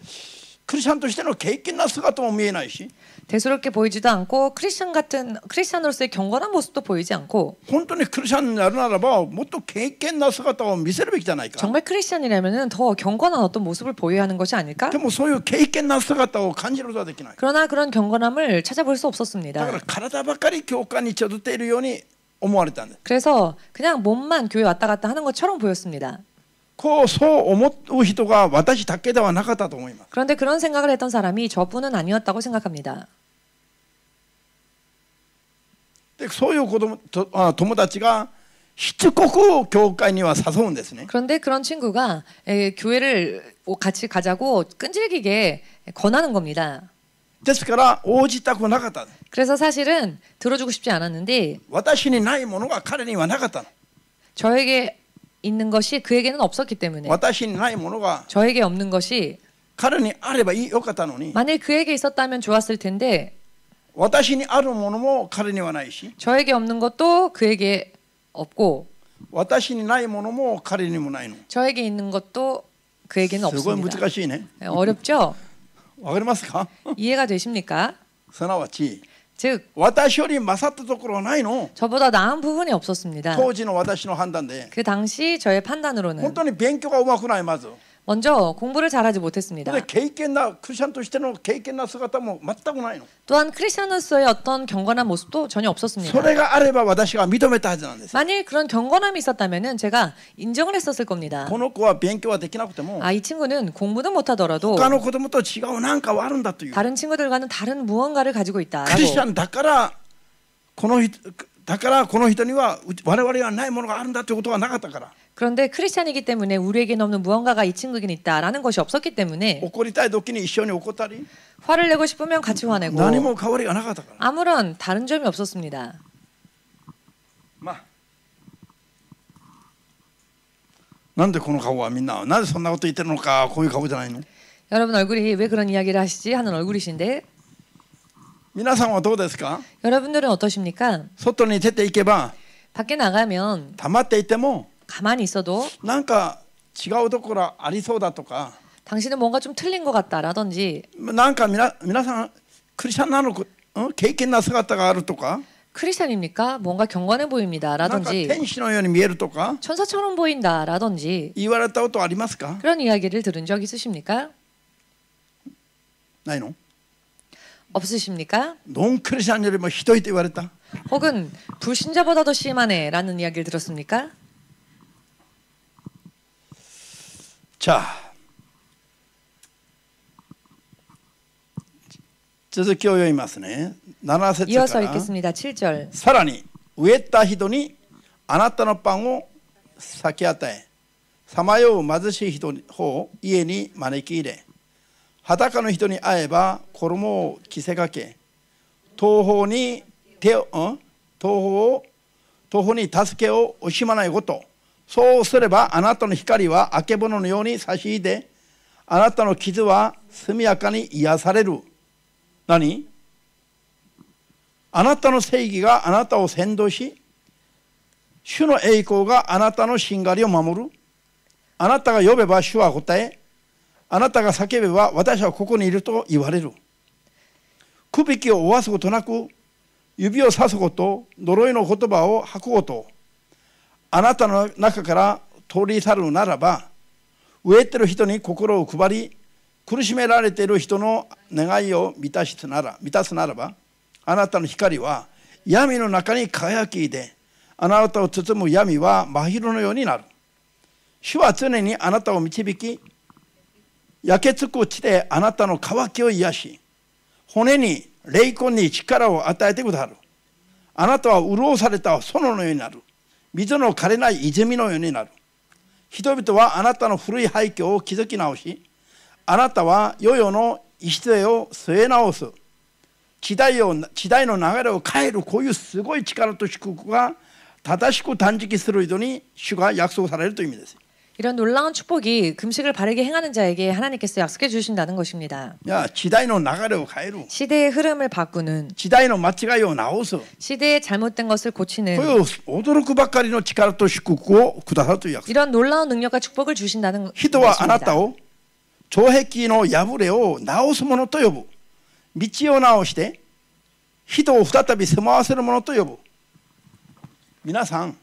クリスチャンとしての敬虔な姿も見えないし 대수롭게 보이지도 않고 크리스천으로서의 경건한 모습도 보이지 않고 本当にクリスチャンになるならばもっと敬虔な姿を見せるべきじゃないか。 정말 크리스천이라면은 더 경건한 어떤 모습을 보여야 하는 것이 아닐까? でもそういう敬虔な姿を感じることはできない。 그러나 그런 경건함을 찾아볼 수 だ 없었습니다. から体ばかり教会にちょどっているように思われたんです。 그래서 그냥 몸만 교회 왔다 갔다 하는 것처럼 보였습니다. そう思う人が私だけではなかったと思います。 그런데 그런 생각을 했던 사람이 저뿐은 아니었다고 생각합니다. でそういう友達がしつこく教会には誘うんですね。 그런데 그런 친구가 교회를 같이 가자고 끈질기게 권하는 겁니다. ですから応じたくなかった。 그래서 사실은 들어주고 싶지 않았는데 私にないものが彼にはなかったの。 저에게 있는 것이 그에게는 없었기 때문에 私にないものが 저에게 없는 것이 彼にあればよかったのに 만일 그에게 있었다면 좋았을 텐데 私にあるものも彼にはないし 저에게 없는 것도 그에게 없고 私にないものも彼にもないの。 저에게 있는 것도 그에게는 すごい 없습니다. 難しいね。 어렵죠? わかりますか？ 이해가 되십니까? すなわち 즉 私より勝ったところはないの。 저보다 나은 부분이 없었습니다. 当時の私の判断で 그 당시 저의 本 판단으로는 当に勉強がうまくないまず。 먼저 공부를 잘하지 못했습니다. で敬虔なクリスチャンとしての敬虔な姿も全くないの。 또한 크리스천으로서의 어떤 경건한 모습도 전혀 없었습니다. それがあれば私が認めたはずなんです。 만일 그런 경건함이 있었다면 제가 인정을 했었을 겁니다. この子は勉強はできなくても 이 친구는 공부는 못하더라도 他の子供と違う何かはあるんだという。 다른 친구들과는 다른 무언가를 가지고 クリスチャ 있다라고 ンだからこの人には我々はないものがあるんだということはなかったから。 그런데 크리스찬이기 때문에 우리에게는 없는 무언가가 이 친구에게는 있다라는 것이 없었기 때문에 怒りたい時に一緒に怒ったり 화를 내고 싶으면 같이 화내고 何も変わりがなかったから。 아무런 다른 점이 없었습니다. まあなんでこの顔はみんななぜそんなこと言ってるのかこういう顔じゃないの？ 여러분 얼굴이 왜 그런 이야기를 하시지 하는 얼굴이신데 皆さんはどうですか？ 여러분들은 어떠십니까? 外に出ていけば 밖에 나가면 溜まっていても 가만히 있어도 なんか違うところありそうだとか、 당신은 뭔가 좀 틀린 것 같다라든지 なんか皆さんクリスチャンなの経験な姿があるとか、 크리스찬입니까? 뭔가 경건해 なんか 보입니다라든지 天使のように見えるとか 천사처럼 보인다라든지 言われたことありますか？ 그런 이야기를 들은 적 있으십니까? ないの？ 없으십니까? ノンクリスチャンよりもひどいと言われた。 혹은 불신자보다 더 심하네라는 이야기를 들었습니까? 자, 続きを読みますね。7節 이어서 から 읽겠습니다. 7절. さらに飢えた人にあなたのパンを裂き与え、さまよう貧しい人を家に招き入れ、裸の人に会えば衣を着せかけ、東方に助けを惜しまないこと、そうすればあなたの光はあけぼののように差し入れ、あなたの傷は速やかに癒される。何？あなたの正義があなたを先導し、主の栄光があなたのしんがりを守る。あなたが呼べば主は答え、あなたが叫べば私はここにいると言われる。くびきを負わすことなく、指をさすこと、呪いの言葉を吐くこと、あなたの中から取り去るならば、飢えてる人に心を配り、苦しめられている人の願いを満たすならば、あなたの光は闇の中に輝きで、あなたを包む闇は真昼のようになる。主は常にあなたを導き、焼けつく地であなたの渇きを癒し、骨に霊魂に力を与えてくださる。あなたは潤された園のようになる。水の枯れない泉のようになる。人々はあなたの古い廃墟を築き直し、あなたは世々の礎を据え直す。時代の流れを変える、こういうすごい力と祝福が正しく断食する人に主が約束されるという意味です。 이런 놀라운 축복이 금식을 바르게 행하는 자에게 하나님께서 약속해 주신다는 것입니다. いや、時代の流れを変える。 시대의 흐름을 바꾸는, 時代の間違いを直す。 시대의 잘못된 것을 고치는 こういう驚くばかりの力と祝福をくださるという約束。 이런 놀라운 능력과 축복을 주신다는 人はあなた 것입니다. を障壁の破れを直すものと呼ぶ。道を直して人を再び住まわせるものと呼ぶ。皆さん、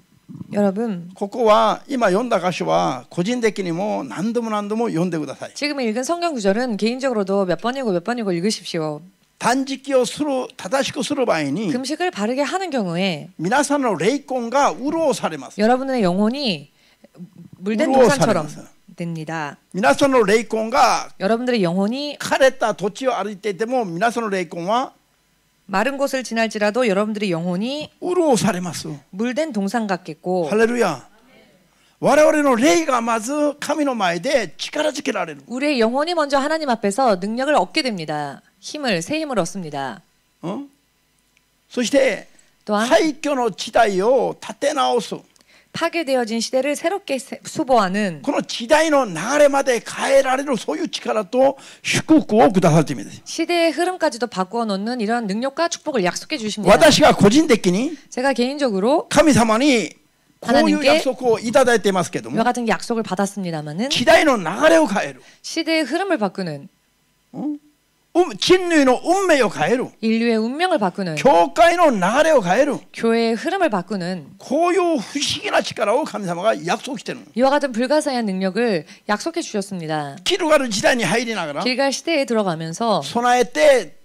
여러분, ここは今読んだ箇所は個人的にも何度も読んでください。 지금 읽은 성경 구절은 개인적으로도 몇 번이고 읽으십시오. 断食をする、正しくする場合に 금식을 바르게 하는 경우에 皆さんの霊魂が潤されます。 여러분의 영혼이 물된 우러워서 동산처럼 살아났어요. 됩니다. 皆さんの霊魂が 여러분들의 영혼이 枯れた土地を歩いていても皆さんの霊魂は 마른 곳을 지날지라도 여러분들의 영혼이 潤されます。 물된 동산 같겠고 ハレルヤ。我々の霊がまず神の前で力づけられる。 우리의 영혼이 먼저 하나님 앞에서 능력을 얻게 됩니다. 새 힘을 얻습니다. そして 또한 廃墟の地帯を立て直す。 파괴되어진 시대를 새롭게 수보하는 この時代の流れまで変えられるそういう力と祝福をくださるという意味です。 시대의 흐름까지도 바꾸어 놓는 이런 능력과 축복을 약속해 주십니다. 私が個人的に 제가 개인적으로 神様にこういう約束をいただいていますけど 이와 も、 같은 약속을 받았습니다마는 時代の流れを変える、 시대의 흐름을 바꾸는 人類の運命を変える、 인류의 운명을 바꾸는 教会の流れを変える、 교회의 흐름을 바꾸는 こういう不思議な力を神様が約束している。 이와 같은 불가사의한 능력을 약속해 주셨습니다. キルガル時代に入りながら 길갈 시대에 들어가면서 備えて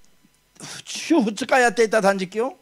週2日やっていた断食を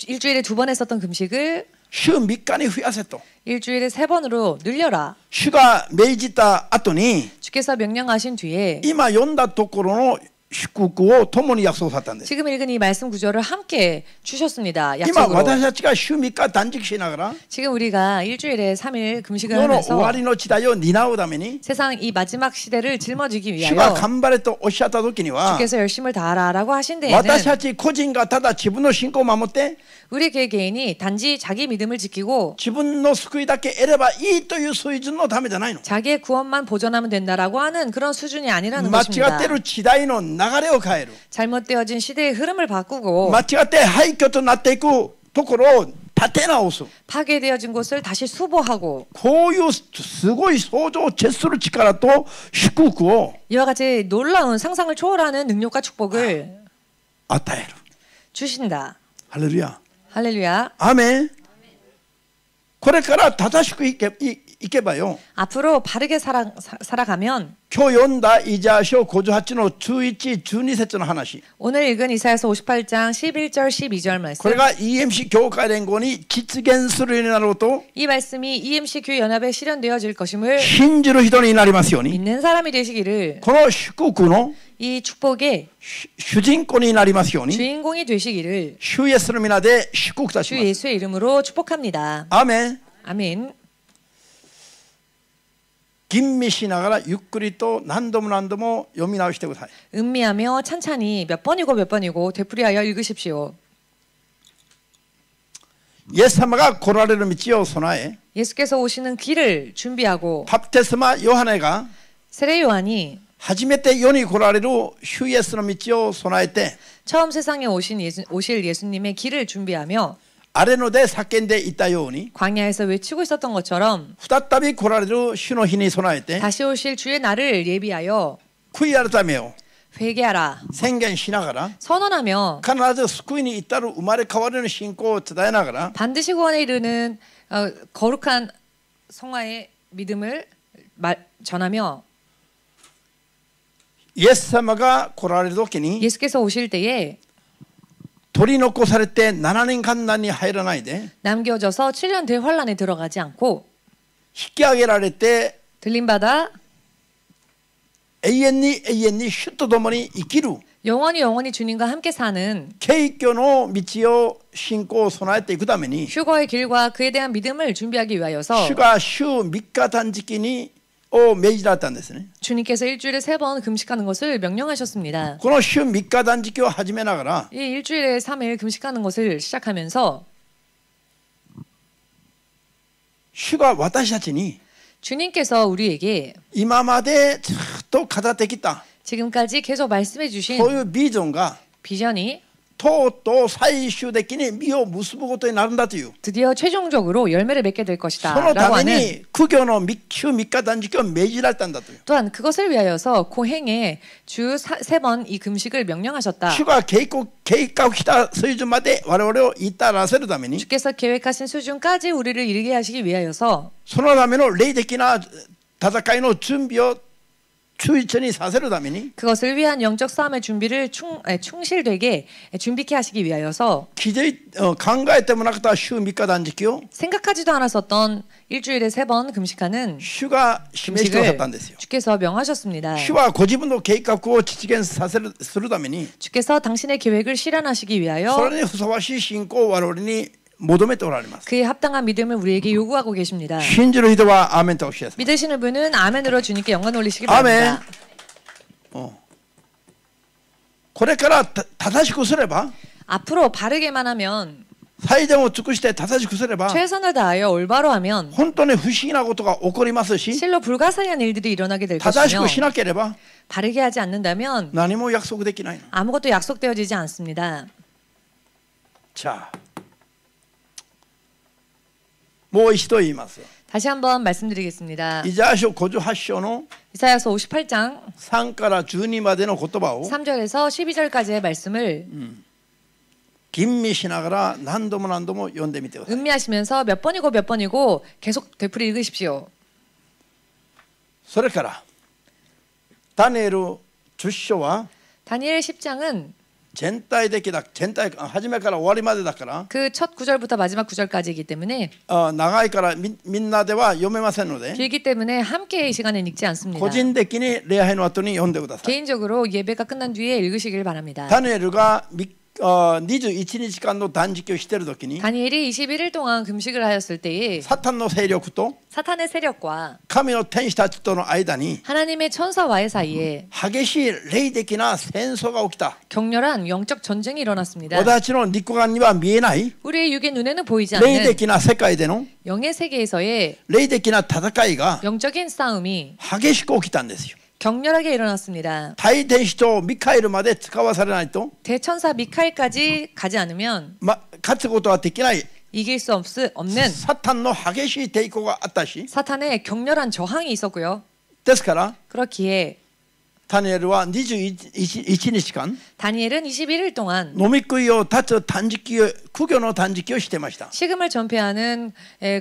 일주일에 2번 했었던 금식을 週3日に増やせと 일주일에 3번으로 늘려라. 主が命じた後に 주께서 명령하신 뒤에 今読んだところの祝福を共に約束されたんです。 지금 읽은 이 말씀 구절을 함께 주셨습니다. 今 약속으로. 私たちが週3日断食しながら 지금 우리가 일주일에 3일 금식을 世の終 하면서 わりの時代を担うために 세상 이 마지막 시대를 짊어지기 主が 위하여 頑張れとおっしゃった時には 주께서 열심을 다하라라고 하신 데에는 私たち個人がただ自分の信仰を守って 우리 개개인이 단지 자기 믿음을 지키고 自分の救いだけ得ればいいという水準のためじゃないの。 자기의 구원만 보전하면 된다라고 하는 그런 수준이 아니라는 間違 것입니다. っている時代の流れを変える。 잘못되어진 시대의 흐름을 바꾸고 間違って廃墟となっていくところを立て直す 파괴되어진 곳을 다시 수보하고 こういうすごい想像を絶する力と祝福を 이와 같이 놀라운 상상을 초월하는 능력과 축복을 与える 주신다. ハレルヤ 할렐루야. アーメンこれから正しくいけばよ 앞으로 바르게 살아가면 今日読んだイザヤ書58の11、12節の話 오늘 읽은 이사야서 58장 11절 12절 こ 말씀 れが EMC 教会連合に実現するようになろうと 이 말씀이 EMC 교회 연합에 실현되어질 것임을 信じる人になりますように 믿는 사람이 되시기를 この祝福の 이 축복의 主人公になりますように 주인공이 되시기를 主イエスの皆で祝福いたし 주 ます 예수의 이름으로 축복합니다. アーメン 아멘. 吟味しながらゆっくりと何度も何度も読み直してください 음미하며 찬찬히 몇 번이고 되풀이하여 읽으십시오. イエス様が来られる道を備え 예수께서 오시는 길을 준비하고 バプテスマヨハネが 세례 요한이 初めて世に来られる主イエスの道を備えて 처음 세상에 오실 예수님의 길을 준비하며 アレノで叫んでいたように 광야에서 외치고 있었던 것처럼 再び来られる主の日に備えて 다시 오실 주의 날을 예비하여 悔い改めを 회개하라 宣言しながら 선언하며 必ず救いに至る生まれ変わりの信仰を伝えながら 반드시 구원에 이르는 거룩한 성화의 믿음을 전하며 イエス様が来られる時に 예수께서 오실 때에 取り残されて7年間難に入らないで 남겨져서 7년 대환란에 들어가지 않고 引き上げられて 들림받아 永遠に主と共に生きる 영원히 주님과 함께 사는 敬虚の道を信仰を備えていくために 휴거의 길과 그에 대한 믿음을 준비하기 위하여서 主が週3日断食にを命じられたんですね 주님께서 일주일에 3번 금식하는 것을 명령하셨습니다. この週3日断食を始めながら 이 일주일에 3일 금식하는 것을 시작하면서 主が私たちに 주님께서 우리에게 今までずっと語ってきた 지금까지 계속 말씀해 주신 そういうビジョンが 비전이 とうとう最終的に実を結ぶことになるんだという 드디어 최종적으로 열매를 맺게 될 そ 것이다 の 라고 ため 하는 に苦行の週3日断食を命じられたんだという 또한 그것을 위하여서 고행에 주 3번 이 금식을 명령하셨다. 主が計画した水準まで我々を至らせるために 주께서 계획하신 수준까지 우리를 이르게 하시기 위하여서 そのための霊的な戦いの準備を忠実にさせるために 그것을 위한 영적 싸움의 준비를 충실되게 준비케 하시기 위하여서 考えてもなかった週3日断食を 생각하지도 않았었던 일주일에 3번 금식하는 主が示してくださったんですよ 주께서 명하셨습니다. 主はご自分の計画を実現するために 주께서 당신의 계획을 실현하시기 위하여 それにふさわしい信仰を我々に求めておられます 그에 합당한 믿음을 우리에게 요구하고 계십니다. 信じる人はアーメンとおっしゃいます 믿으시는 분은 아멘으로 주님께 영광 올리시기 아멘. 바랍니다. これから正しくすれば 앞으로 바르게만 하면 最善を尽くして正しくすれば 최선을 다하여 올바로 하면 本当に不思議なことが起こりますし 실로 불가사의한 일들이 일어나게 될 正し 것이며 くしなければ 바르게 하지 않는다면 何も約束できないの 아무것도 약속되어지지 않습니다. じゃあもう一度言います 다시 한번 말씀드리겠습니다. イザヤ書58章の 이사야서 58장 3から12までの言葉を 3절에서 12절까지의 말씀을 吟味しながら何度も読んでみてください 음미하시면서 몇 번이고 계속 되풀이 읽으십시오. それからダニエル10章は 다니엘 10장은 全体的だ初めから終わりまでだから 그 첫 구절부터 마지막 구절까지이기 때문에 長いからみんなでは読めませんので 길기 때문에 함께 이 시간에 읽지 않습니다. 個人的に礼拝の後に読んでください 개인적으로 예배가 끝난 뒤에 읽으시길 바랍니다. ダニエルが21日間の断食をしている時に 다니엘이 21일 동안 금식을 하였을 때에 サタンの勢力と 사탄의 세력과 神の天使たちとの間に 하나님의 천사와의 사이에 激しい霊的な戦争が起きた 격렬한 영적 전쟁이 일어났습니다. 私たちの肉眼には見えない 우리의 육의 눈에는 보이지 霊 않는 的な世界での 영의 세계에서의 霊的な戦いが 영적인 싸움이 激しく起きたんですよ 격렬하게 일어났습니다. 大天使とミカエルまで使わされないと、 대천사 미카엘까지 가지 않으면 勝つことはできない 이길 수 없는 사탄의 激しい抵抗があったし、 사탄의 격렬한 저항이 있었고요. ですから 그렇기에 ダニエルは21日間 다니엘은 21일 동안 飲み食いを断つ断食を苦行の断食をしてました。 식음을 전폐하는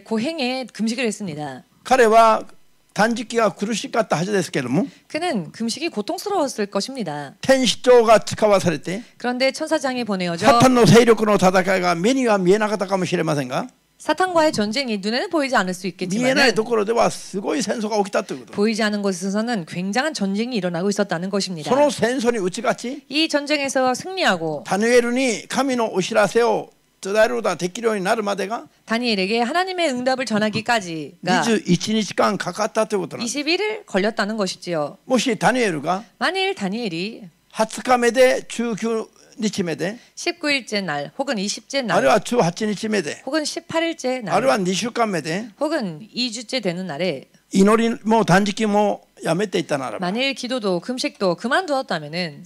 고행의 금식을 했습니다. 彼は断食が苦しかったはずですけれども、 그는 금식이 고통스러웠을 것입니다. 天使長が使わされて 그런데 천사장이 보내어져 サタンの勢力の戦いが目には見えなかったかもしれませんが、 사탄과의 전쟁이 눈에는 보이지 않을 수 見え 있겠지만 ないところではすごい戦争が起きたということ。 보이지 않은 곳에서는 굉장한 전쟁이 일어나고 있었다는 것입니다. その戦争に打ち勝ち、 이 전쟁에서 승리하고 ダニエルに神のお知らせを伝えることができるようになるまでが 다니엘에게 하나님의 응답을 전하기까지가 21日間かかったということなんです。 21일 걸렸다는 것이지요. もしダニエルが 만일 다니엘이 20日目で19日目で 19일째 날 혹은 20째 あるい 날 は18日目で 혹은 18일째 あるいは 날 2週間目で 혹은 2주째 되는 날에 祈りも断食もやめていったならば 만일 기도도 금식도 그만두었다면은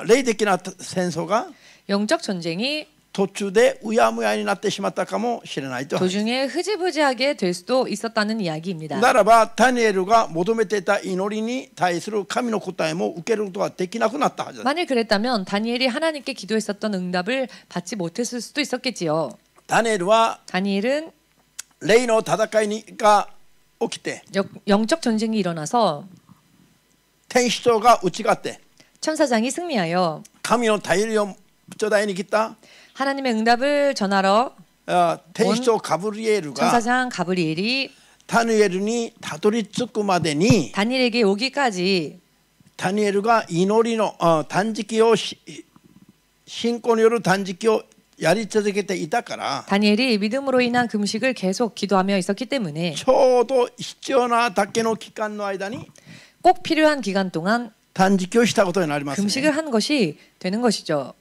霊的な戦争が 영적 전쟁이 途中でうやむやになってしまったかもしれないと。 도중에 흐지부지하게 될 수도 있었다는 이야기입니다. ならばダニエルが求めていた祈りに対する神の答えも受けることができなくなったはずです。 만일 그랬다면 다니엘이 하나님께 기도했었던 응답을 받지 못했을 수도 있었겠지요. ダニエルは 다니엘은 霊の戦いが起きて 영적 전쟁이 일어나서 天使長が打ち勝って 천사장이 승리하여 神の頼りを頂戴に来た 하나님의 응답을 전하러 天使長ガブリエルが 천사장 가브리엘이 ダニエルにたどり着くまでに 다니엘에게 오기까지 ダニエルが祈りの断食を信仰による断食をやり続けていたから 다니엘이 믿음으로 인한 금식을 계속 기도하며 있었기 때문에 ちょうど必要なだけの期間の間に 꼭 필요한 기간 동안 断食をしたことになりますね。 금식을 한 것이 되는 것이죠.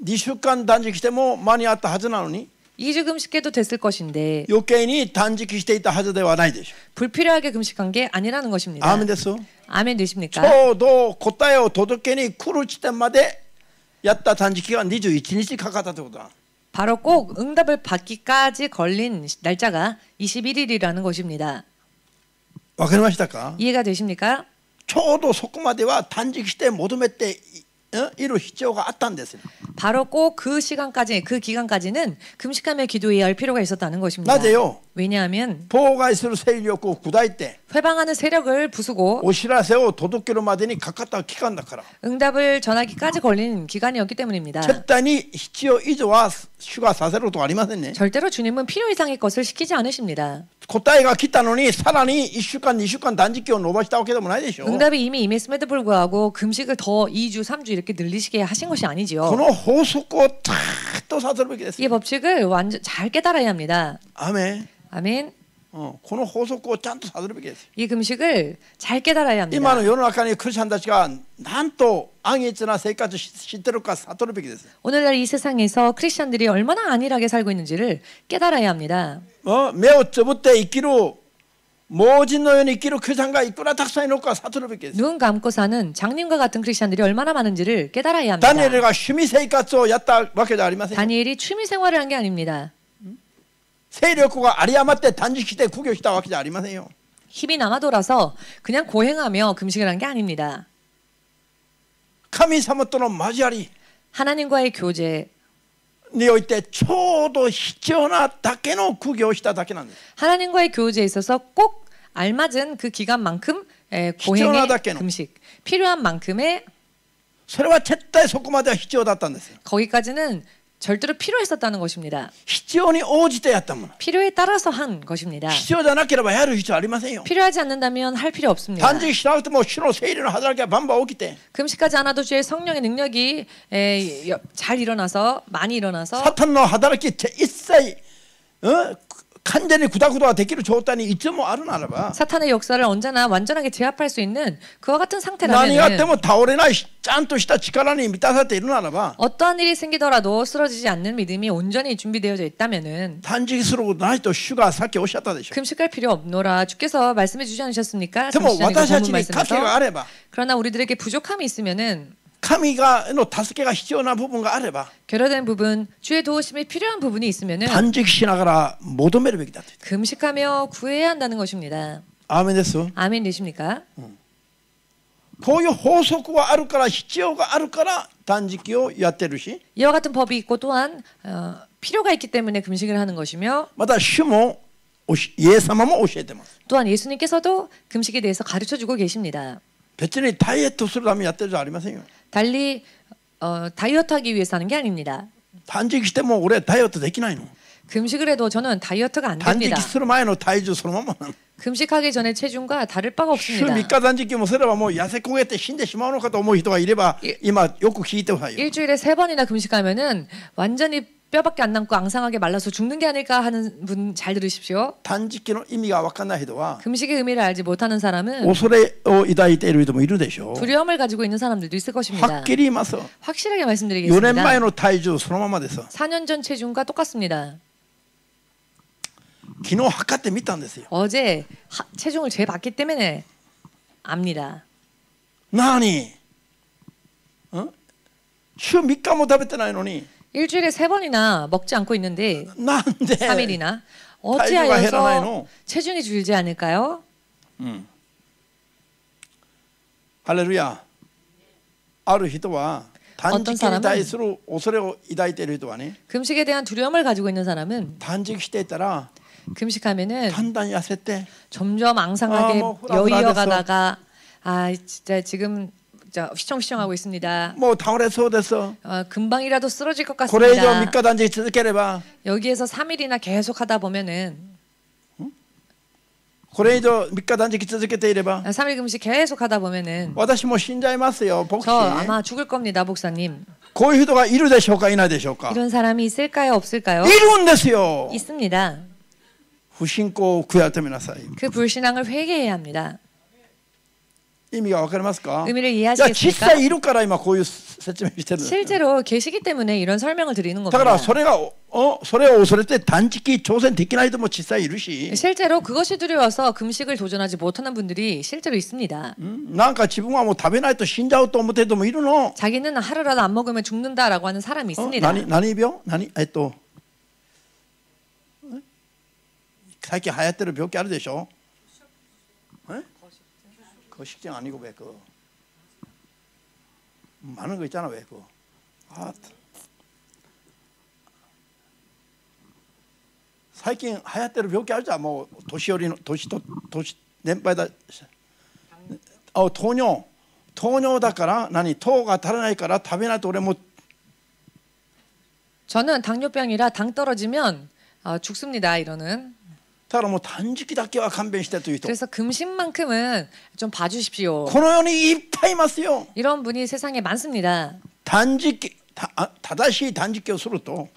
2週間断食しても間に合ったはずなのに 2주 금식해도 됐을 것인데 余計に断食していたはずではないでしょ 불필요하게 금식한 게 아니라는 う。 것입니다. アーメンです。 아멘 되십니까? ちょうど答えを届けに来る地点までやった断食が21日かかったということだ。 바로 꼭 응답을 받기까지 걸린 날짜가 21일이라는 것입니다. わかりましたか？ 이해가 되십니까? ちょうどそこまでは断食して求めている必要があったんですよ。 바로 꼭 그 시간까지 그 기간까지는 금식하며 기도해야 할 필요가 있었다는 것입니다. なぜよ？ 왜냐하면 妨害する勢力を砕いて 회방하는 세력을 부수고 お知らせを届けるまでにかかった期間だから 응답을 전하기까지 걸린 기간이었기 때문입니다. 絶対に必要以上は主がさせることはありませんね。 절대로 주님은 필요 이상의 것을 시키지 않으십니다. 答えが来たのにさらに1週間2週間断食を延ばしたわけでもないでしょ。 응답이 이미 임했음에도 불구하고 금식을 더 2주, 3주 이렇게 늘리시게 하신 것이 こ 아니지요. の法則をちゃんとさせるべきです。 이 법칙을 완전 잘 깨달아야 합니다. アメン。 아멘. この法則をちゃんとさせるべきです。 이 금식을 잘 깨달아야 합니다. 今の世の中にクリスチャンたちがなんと安逸な生活を知ってるか悟るべきです。 오늘날 이 세상에서 크리스천들이 얼마나 안일하게 살고 있는지를 깨달아야 합니다. 目をつぶって生きる盲人のように生きるクリスチャンがいくらたくさんいるのか悟るべきです。 눈 감고 사는 장님과 같은 크리스천들이 얼마나 많은지를 깨달아야 ダニエル 합니다. が趣味生活をやったわけではありません。 다니엘이 취미 생활을 한 게 아닙니다. 勢力が有り余って断食して苦行したわけじゃありませんよ。 힘이 남아 돌아서 그냥 고행하며 금식을 한 게 아닙니다. 神様との交わり 하나님과의 교제, においてちょうど必要なだけの苦行をしただけなんです。 하나님과의 교제에 있어서 꼭 알맞은 그 기간만큼 고행의 필요하다께는. 금식, 필요한 만큼의 それは絶対そこまでは必要だったんですよ。 거기까지는 절대로 필요했었다는 것입니다. 必要に応じてやったもの。 필요에 따라서 한 것입니다. 必要じゃなければやる必要ありませんよ。 필요하지 않는다면 할 필요 없습니다. 断食しなくても主の聖霊の働きがバンバン起きて 금식하지 않아도 주의 성령의 능력이 잘 일어나서 많이 일어나서 サタンの働きって一切、完全に砕くことができる状態にいつもあるならば 사탄의 역사를 언제나 완전하게 제압할 수 있는 그와 같은 何があって 상태라면 も倒れないしちゃんとした力に満たされているならば 어떠한 일이 생기더라도 쓰러지지 않는 믿음이 온전히 준비되어져 있다면은 断食することないと主がさっきおっしゃったでしょ。 금식할 필요 없노라 주께서 말씀해 주지 않으셨습니까? でも 잠시 전에 그 私たち 본문 に賭けがあ 말씀에서 れば 그러나 우리들에게 부족함이 있으면은 神がの助けが必要な部分があれば 결여된 부분, 주의 도우심이 필요한 부분이 있으면은 断食しながら求めるべきだと。 금식하며 구해야 한다는 것입니다. アーメンです。 아멘 되십니까? こういう法則があるから必要があるから断食をやってるし 이와 같은 법이 있고 또한 필요가 있기 때문에 금식을 하는 것이며 また主もイエス様も教えてます。 또한 예수님께서도 금식에 대해서 가르쳐주고 계십니다. 別にダイエットするためにやってるじゃありませんよ。 달리 다이어트하기 위해서 하는 게 아닙니다. 断食しても俺ダイエットできないの。 금식을 해도 저는 다이어트가 안 断 됩니다. 食する前の体重そのままなの。 금식하기 전에 체중과 다를 바가 週 없습니다. 3日断食もすればもう痩せ焦げて死んでしまうのかと思う人がいれば今よく聞いてくださいよ。 일주일에 3번이나 금식하면은 완전히 뼈밖에 안 남고 앙상하게 말라서 죽는 게 아닐까 하는 분 잘 들으십시오. 断食の意味が分からない人は 금식의 의미를 알지 못하는 사람은 恐れを抱いている人もいるでしょう。 두려움을 가지고 있는 사람들도 있을 は 것입니다. っきり言います。 확실하게 4年 말씀드리겠습니다. 前の体重そのままです。 4년 전 체중과 똑같습니다. 昨日測ってみたんですよ。 어제 체중을 재봤기 때문에 압니다. 何？週3日も食べてないのに 일주일에 3번이나 먹지 않고 있는데 なんで 3일이나 체중이 어찌하여서減らないの? 체중이 줄지 않을까요? ハレルヤ。ある人は断食に対する恐れを抱いている人はね 금식에 대한 두려움을 가지고 있는 사람은 断食していたら 금식하면은 だんだん痩せて 점점 앙상하게 뭐 후라후라 여이어가다가 진짜 지금 휘청휘청하고 있습니다. もう倒れそうです。 금방이라도 쓰러질 것 これ以上3 같습니다. 日断食続ければ 여기에서 3일이나 계속 하다 보면은 これ以上3日断食続けていれば 3일 금식 계속 하다 보면은 私も死んじゃいますよ。牧師。 저 아마 죽을 겁니다, 목사님. こういう人がいるでしょうかいないでしょうか。 이런 사람이 있을까요, 없을까요? いるんですよ。 있습니다. 不信仰を悔やみなさい。 그 불신앙을 회개해야 합니다. 意味がわかりますか？ 의미를 いや実 이해하시겠습니까? 際いるから今こういう説明してるんです。 실제로 계시기 때문에 이런 설명을 드리는 だから 겁니다. それを恐れて断食挑戦できない人も実際いるし、 실제로 그것이 두려워서 금식을 도전하지 못하는 분들이 실제로 있습니다. なんか自分はもう食べないと死んじゃうと思ってる人もいるの。 자기는 하루라도 안 먹으면 죽는다라고 하는 사람이 있습니다. 何病？最近流行ってる病気あるでしょ？거식증 아니고 왜 그 많은 거 있잖아 왜 그最近流行ってる病気あるじゃん。もう年寄りの年年配だ。糖尿だから糖が足らないから食べないと俺も 저는 당뇨병이라 당 떨어지면 죽습니다. 이러는. だからもう断食だけは勘弁してという人。 그래서 금식만큼은 좀 봐주십시오. この世にいっぱいいますよ。 이런 분이 세상에 많습니다. 正しい断食をすると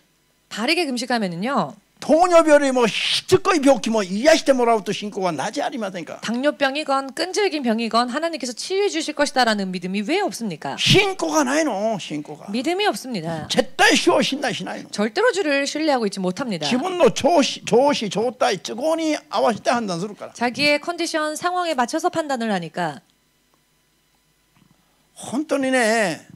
바르게 금식하면은요. 糖尿病よりもしつこい病気も癒してもらうと信仰はなぜありませんか？ 당뇨병이건 끈질긴 병이건 하나님께서 치유해 주실 것이다라는 믿음이 왜 없습니까? 信仰がないの。信仰が 믿음이 없습니다. 絶対主を信頼しないの。 절대로 주를 신뢰하고 있지 못합니다. 自分の調子状態都合に合わせて判断するから。 자기의 컨디션 상황에 맞춰서 판단을 하니까 本当にね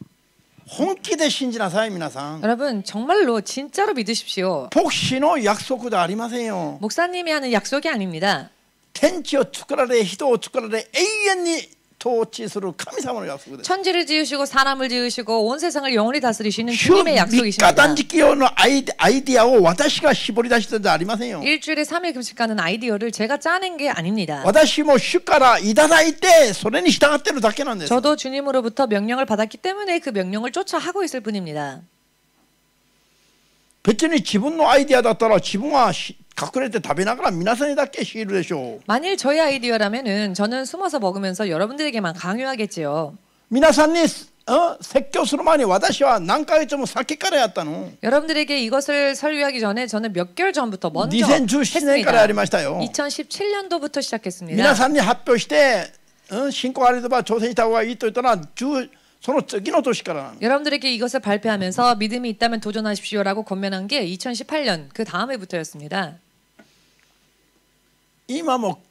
本気で信じなさい皆さん。 여러분 정말로 진짜로 믿으십시오. 牧師の約束ではありませんよ。 목사님이 하는 약속이 아닙니다. 天地を作られ人を作られ永遠に統治する神様の約束です。 천지를 지으시고 사람을 지으시고 온 세상을 영원히 다스리시는 週 주님의 3日 약속이십니다. 断食用のアイデアを私が絞り出したんじゃありませんよ。 일주일에 3일 금식하는 아이디어를 제가 짜낸 게 아닙니다. 私も主からいただいてそれに従ってるだけなんです。 저도 주님으로부터 명령을 받았기 때문에 그 명령을 쫓아 하고 있을 뿐입니다. 別に自分のアイデアだったら自分は隠れて食べながら皆さんにだけ強いるでしょう。 만일 저의 아이디어라면은 저는 숨어서 먹으면서 여러분들에게만 강요하겠지요. 皆さんに説教する前に私は何ヶ月も先からやったの。 여러분들에게 이것을 설교하기 전에 저는 몇 개월 전부터 먼저 2017年からやりましたよ。 2017년도부터 시작했습니다. 皆さんに発表して信仰あれば挑戦した方がいいと言ったらその次の年からなの。 여러분들에게 이것을 발표하면서 믿음이 있다면 도전하십시오라고 권면한 게 2018년 그 다음 해부터였습니다. 今も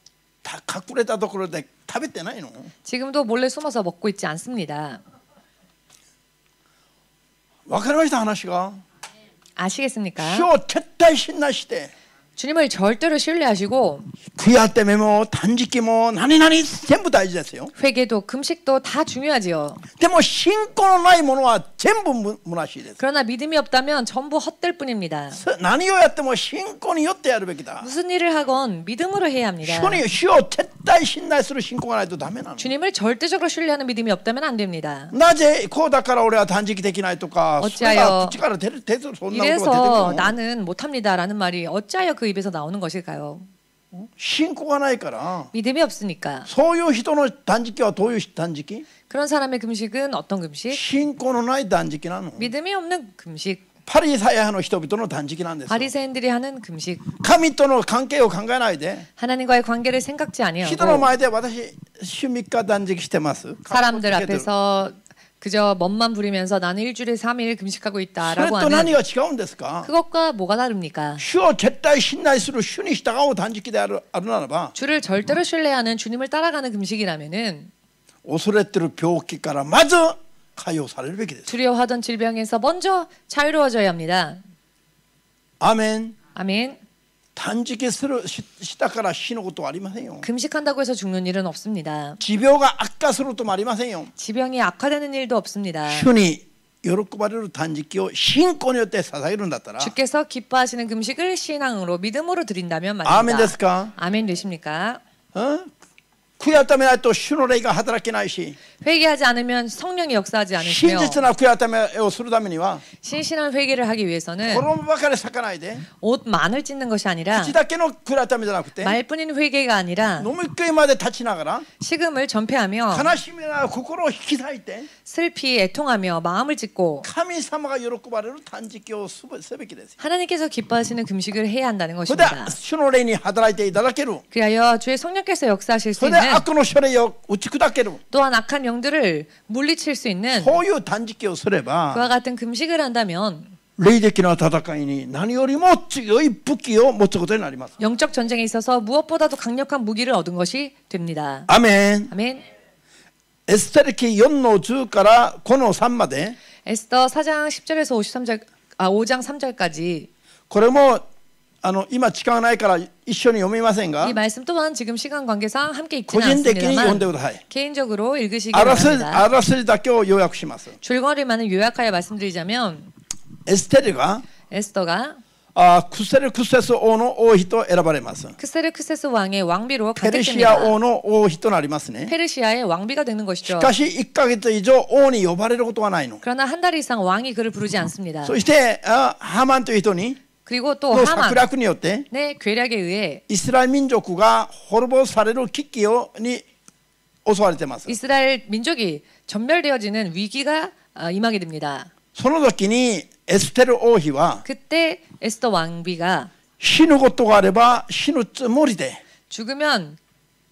隠れたところで食べてないの。 지금도 몰래 숨어서 먹고 있지 않습니다. わかりました話が 아시겠습니까? 主を絶対信頼して 주님을 절대로 신뢰하시고 悔やってめも断食も何々全部大事ですよ 회개도 금식도 다 중요하지요. でも信仰のないものは全部虚しいです 그러나 믿음이 없다면 전부 헛될 뿐입니다. 何をやっても信仰によってやるべきだ 무슨 일을 하건 믿음으로 해야 합니다. 主を絶対信頼する信仰がないとダメなの 주님을 절대적으로 신뢰하는 믿음이 없다면 안 됩니다. なぜこうだから俺は断食できないとかそれが 어찌하여 口から出るそんなことが出てくる 이래서 の 나는 못합니다라는 말이 어찌하여 그 입에서 나오는 것일까요? 信仰がないから 믿음이 없으니까. そういう人の断食はどういう断食 그런 사람의 금식은 어떤 금식? 信仰のない断食なの 믿음이 없는 금식. パリサイ派の人々の断食なんですよ 바리새인들이 하는 금식. 神との関係を考えないで 하나님과의 관계를 생각지 人の 아니하고 前で私週3日断食してます 사람들 앞에서 그저 멋만 부리면서 나는 일주일에 3일 금식하고 それ 있다라고 と何 하는 が違うんですか 그것과 뭐가 다릅니까? 主を絶対信頼する主に従う断食であるならば 주를 절대로 신뢰하는 주님을 따라가는 금식이라면은 恐れてる病気からまず解放されるべきです 두려워하던 질병에서 먼저 자유로워져야 합니다. アーメン 아멘. 断食したから死ぬことはありませんよ 금식한다고 해서 죽는 일은 없습니다. 持病が悪化することもありませんよ 지병이 악화되는 일도 없습니다. 主に喜ばれる断食を信仰によって捧げるんだったら 주께서 기뻐하시는 금식을 신앙으로 믿음으로 드린다면 말입니다. アーメンですか 아멘 되십니까? 悔やめないと主の霊が働けないし 회개하지 않으면 성령이 역사하지 真 않으시며 実な悔やめをするためには 신실한 회개를 하기 위해서는 衣ばかり裂かないで 옷만을 찢는 것이 아니라 口だけの悔やめじゃなくて 말뿐인 회개가 아니라 飲み食いまで立ちながら 식음을 전폐하며 悲しみな心を引き裂いて 슬피 애통하며 마음을 찢고 神様が喜ばれる断食をすべきです 하나님께서 기뻐하시는 금식을 해야 한다는 それで 것입니다. 主の霊に働いていただける 그리하여 주의 성령께서 역사하실 수 それで 있는 悪の書類を打ち砕ける 또한 악한 영들을 물리칠 수 있는 そういう断食をすれ 그와 ば 같은 금식을 한다면 霊的な戦いに何よりも強い武器を持つことになります 영적 전쟁에 있어서 무엇보다도 강력한 무기를 얻은 것이 됩니다. アメン 아멘. エステル記4の10から5の3まで 에스더 4장 10절에서 5장 3절까지 これも今時間がないから一緒に読みませんが 이 말씀 또한 지금 시간 관계상 함께 個 읽지는 人的に読んで 않습니다만 ください 개인적으로 읽으시기 あらす 바랍니다. あらすじだけを要約します 줄거리만을 요약하여 말씀드리자면 エステルが 에스더가 クセルクセス王の王妃と選ばれます 크세르크세스 왕의 왕비로 ペルシア 가택됩니다. 王の王妃となりますね 페르시아의 왕비가 되는 し 것이죠. かし1ヶ月以上王に呼ばれることはないの 그러나 한 달 이상 왕이 그를 부르지 않습니다. そしてハマンという人に 그리고 또 の策 하만 略によって 의 괴략에 의해 イスラエル民族が滅ぼされる危機に襲われています 이스라엘 민족이 전멸되어지는 위기가 임하게 됩니다. その時にエステル王妃は 그때 에스더 왕비가 死ぬことがあれば死ぬつもりで 죽으면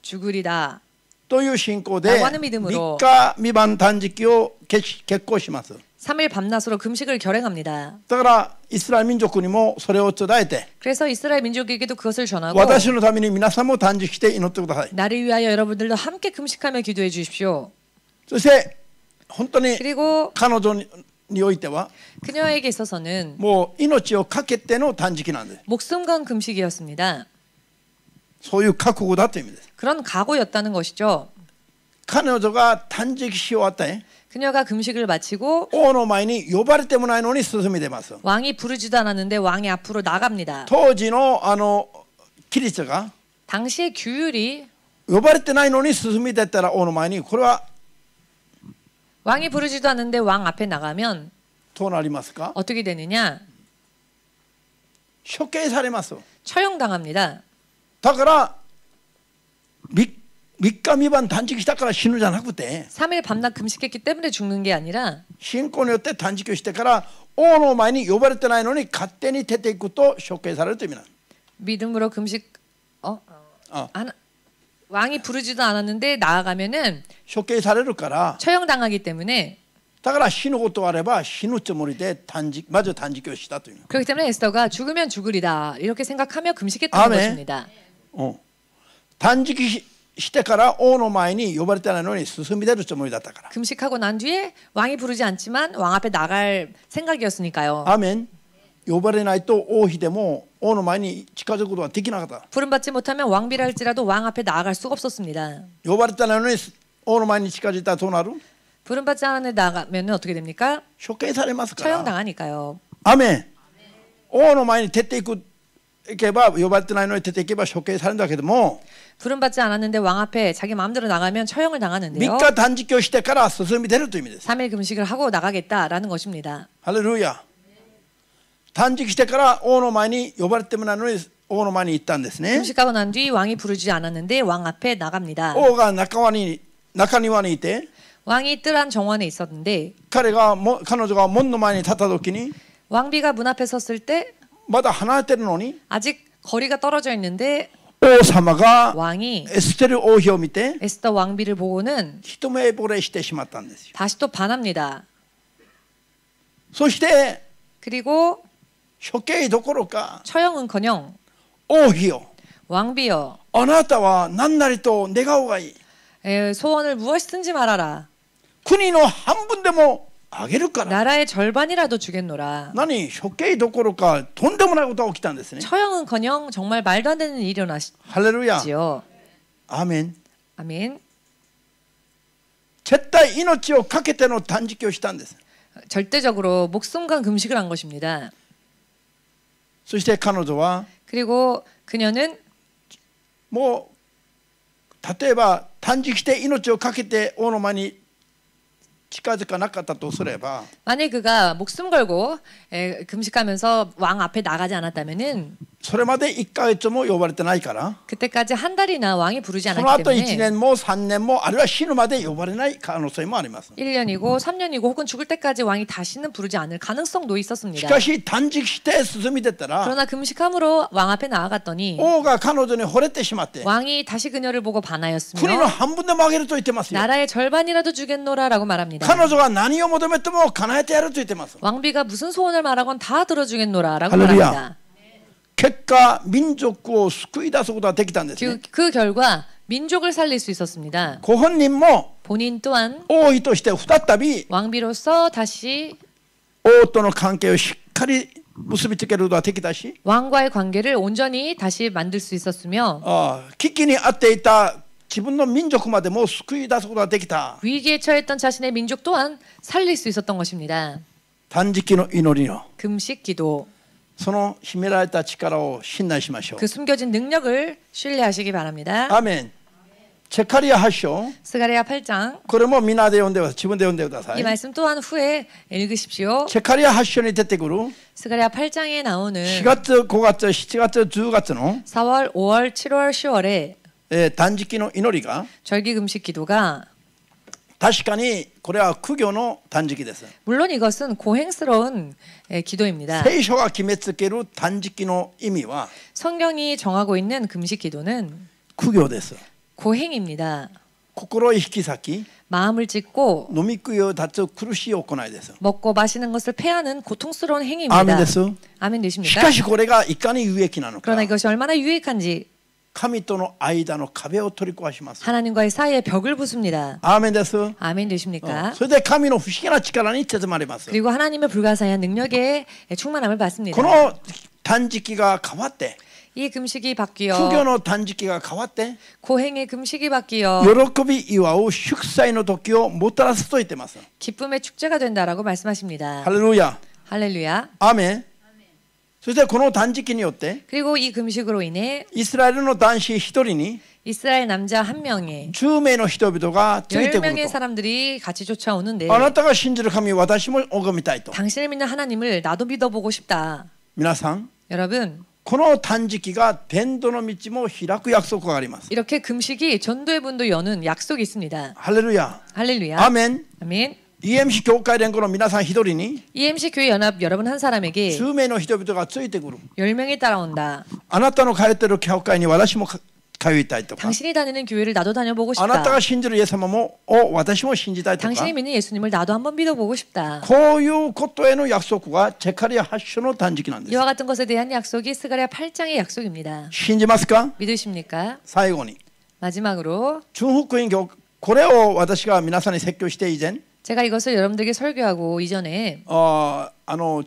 죽으리다 という信仰で 라고 하는 믿음으로 3日未満断食を決行します 3일 밤낮으로 금식을 결행합니다. だからイスラエル民族にもそれを伝えて 그래서 이스라엘 민족에게도 그것을 전하고 私のために皆さんも断食して祈ってください 나를 위하여 여러분들도 함께 금식하며 기도해 주십시오. そして本当に 그리고 彼女においては 그녀에게 있어서는 もう命をかけての断食なんです 목숨 건 금식이었습니다. そういう覚悟だという意味です 그런 각오였다는 것이죠. 彼女が断食し終わって 그녀가 금식을 마치고 王の前に呼ばれてもないのに進み出ます 왕이 부르지도 않았는데 왕이 앞으로 나갑니다. 当時の規律が 당시의 규율이 呼ばれてないのに進み出たら王の前にこれは 왕이 부르지도 않는데 왕 앞에 나가면 どうなりますか 어떻게 되느냐? 処刑されます 처형당합니다. だから3日未満断食したから死ぬじゃなくて 3일 밤낮 금식했기 때문에 죽는 게 아니라 信仰によって断食をしてから王の前に呼ばれてないのに勝手に出ていくと処刑されるという意味なんです 믿음으로 금식 왕이 부르지도 않았는데 나아가면은 処刑されるから 처형당하기 때문에 だから死ぬことがあれば死ぬつもりでまず断食をしたという 그렇기 때문에 에스더가 죽으면 죽으리다 이렇게 생각하며 금식했다는 아멘. 것입니다. 断食してから王の前に呼ばれてないのに進み出るつもりだったから。 금식하고 난 뒤에 왕이 부르지 않지만 왕 앞에 나갈 생각이었으니까요. アーメン。呼ばれないと王妃でも王の前に近づくことはできなかった。 부름받지 못하면 왕비라 할지라도 왕 앞에 나아갈 수가 없었습니다. 呼ばれてないのに王の前に近づいたらどうなる？ 부름받지 않은 데 나가면 어떻게 됩니까? 処刑されますから。 처형당하니까요. アーメン。王の前に出ていけば呼ばれてないのに出ていけば処刑されるんだけども 부름받지 않았는데 왕 앞에 자기 마음대로 나가면 처형을 3 당하는데요. 日断食をしてから進み出るという意味です。 3일 금식을 하고 나가겠다라는 것입니다. ハレルヤ。断食してから王の前に呼ばれてもないのに王の前に行ったんですね。 금식하고 난 뒤 왕이 부르지 않았는데 왕 앞에 나갑니다. 王が中庭にいて 왕이 뜰한 정원에 있었는데 彼女が門の前に立った時に 왕비가 문 앞에 섰을 때 まだ離れてるのに 아직 거리가 떨어져 있는데 王様が 왕이 エステル王妃を見て 에스더 왕비를 보고는 一目惚れしてしまったんですよ。 다시 또 반합니다. そして 그리고 処刑どころか 처형은커녕 王妃よ 왕비여 あなたは何なりと願うがいい。 소원을 무엇이든지 말하라. 国の半分でもあげるから。 나라의 절반이라도 주겠노라. 何処刑どころかとんでもないことが起きたんですね。 처형은커녕 정말 말도 안 되는 일이 일어나지요. ハレルヤ。アーメン。 아멘. 絶対命をかけての断食をしたんです。 절대적으로 목숨 건 금식을 한 것입니다. そして彼女は 그리고 그녀는 もう例えば断食して命をかけて王の前に近づかなかったとすれば 만약 그가 목숨 걸고 금식하면서 왕 앞에 나가지 않았다면은 それまで1ヶ月も呼ばれてないから 그때까지 한 달이나 왕이 부르지 その 않았기 後1 때문에 年も3年もあるいは死ぬまで呼ばれない可能性もあります。 1년이고 3년이고 혹은 죽을 때까지 왕이 다시는 부르지 않을 가능성도 し 있었습니다. かし断食して進み出たら 그러나 금식함으로 왕 앞에 나아갔더니 王が彼女に惚れてしまって 왕이 다시 그녀를 보고 国の 반하였으며 半分でもあげると言ってますよ。 나라의 절반이라도 주겠노라라고 말합니다. 彼女が何を求めても叶えてやると言ってます。 왕비가 무슨 소원을 말하건 다 들어주겠노라라고 할렐루야. 말합니다. 結果民族を救い出すことができたんですね。 그 결과 민족을 살릴 수 있었습니다. ご本人も 본인 또한 王妃として再び 왕비로서 다시 王との関係をしっかり結びつけることができたし 왕과의 관계를 온전히 다시 만들 수 있었으며 危機にあっていた自分の民族までも救い出すことができた。 위기에 처했던 자신의 민족 또한 살릴 수 있었던 것입니다. 断食の祈りの 금식 기도 その秘められた力を信頼しましょう。 그 숨겨진 능력을 신뢰하시기 바랍니다. アーメン。ゼカリア8章 스가랴 8장 これも皆で読んで自分で読んでくださ 이 い。 말씀 또한 후에 읽으십시오. ゼカリア8章に出てくる 스가랴 8장에 나오는 4月5月7月10月の 4월, 5월, 7월, 10월에 断食の祈りが 절기 금식 기도가 確かにこれは苦行の断食です。 물론 이것은 고행스러운 기도입니다. 聖書が決めつける断食の意味は 성경이 정하고 있는 금식 기도는 苦行です。 고행입니다. 心を引き裂き 마음을 찢고 飲み食いを断つ苦しい行いです。 먹고 마시는 것을 패하는 고통스러운 행위입니다. アーメンです。 아멘 し 되십니까? かしこれがいかに有益なのか 그러나 이것이 얼마나 유익한지 神との間の壁を取り壊します。 하나님과의 사이의 벽을 부숩니다. アーメンです。 아멘 되십니까? それで神の不思議な力に包まれます。 그리고 하나님의 불가사의한 능력에 충만함을 こ 받습니다. の断食が変わって 이 금식이 苦行 바뀌어 の断食が変わって 고행의 금식이 바뀌어 喜び祝う祝祭の時をもたらすと言ってます。 기쁨의 축제가 된다라고 말씀하십니다. ハレルヤ。 할렐루야. アーメン。そしてこの断食によって 그리고 이 금식으로 인해 イスラエルの男子一人に 이스라엘 남자 한 명에 10名の人々がついてくる 10명의 と。 사람들이 같이 쫓아오는데 あなたが信じる神私も拝みたいと。 당신을 믿는 하나님을 나도 믿어보고 싶다. 皆さん 여러분 この断食が伝道の道も開く約束があります。 이렇게 금식이 전도의 문도 여는 약속이 있습니다. ハレルヤ。 할렐루야. アーメン。 아멘. EMC 教会連合の皆さん一人に EMC 교회 연합 여러분 한 사람에게 10名の人々がついてくる。 10명이 따라온다. あなたの通っている教会に私も通いたいとか、 당신이 다니는 교회를 나도 다녀보고 あなた 싶다. が信じるイエス様も私も信じたいとか、 당신이 믿는 예수님을 나도 한번 믿어보고 싶다. こういうことへの約束がゼカリア8章の断食なんです。 이와 같은 것에 대한 약속이 스가랴 8장의 약속입니다. 信じますか？ 믿으십니까? 最後に 마지막으로 純福音教これを私が皆さんに説教して以前 제가 이것을 여러분들에게 설교하고 이전에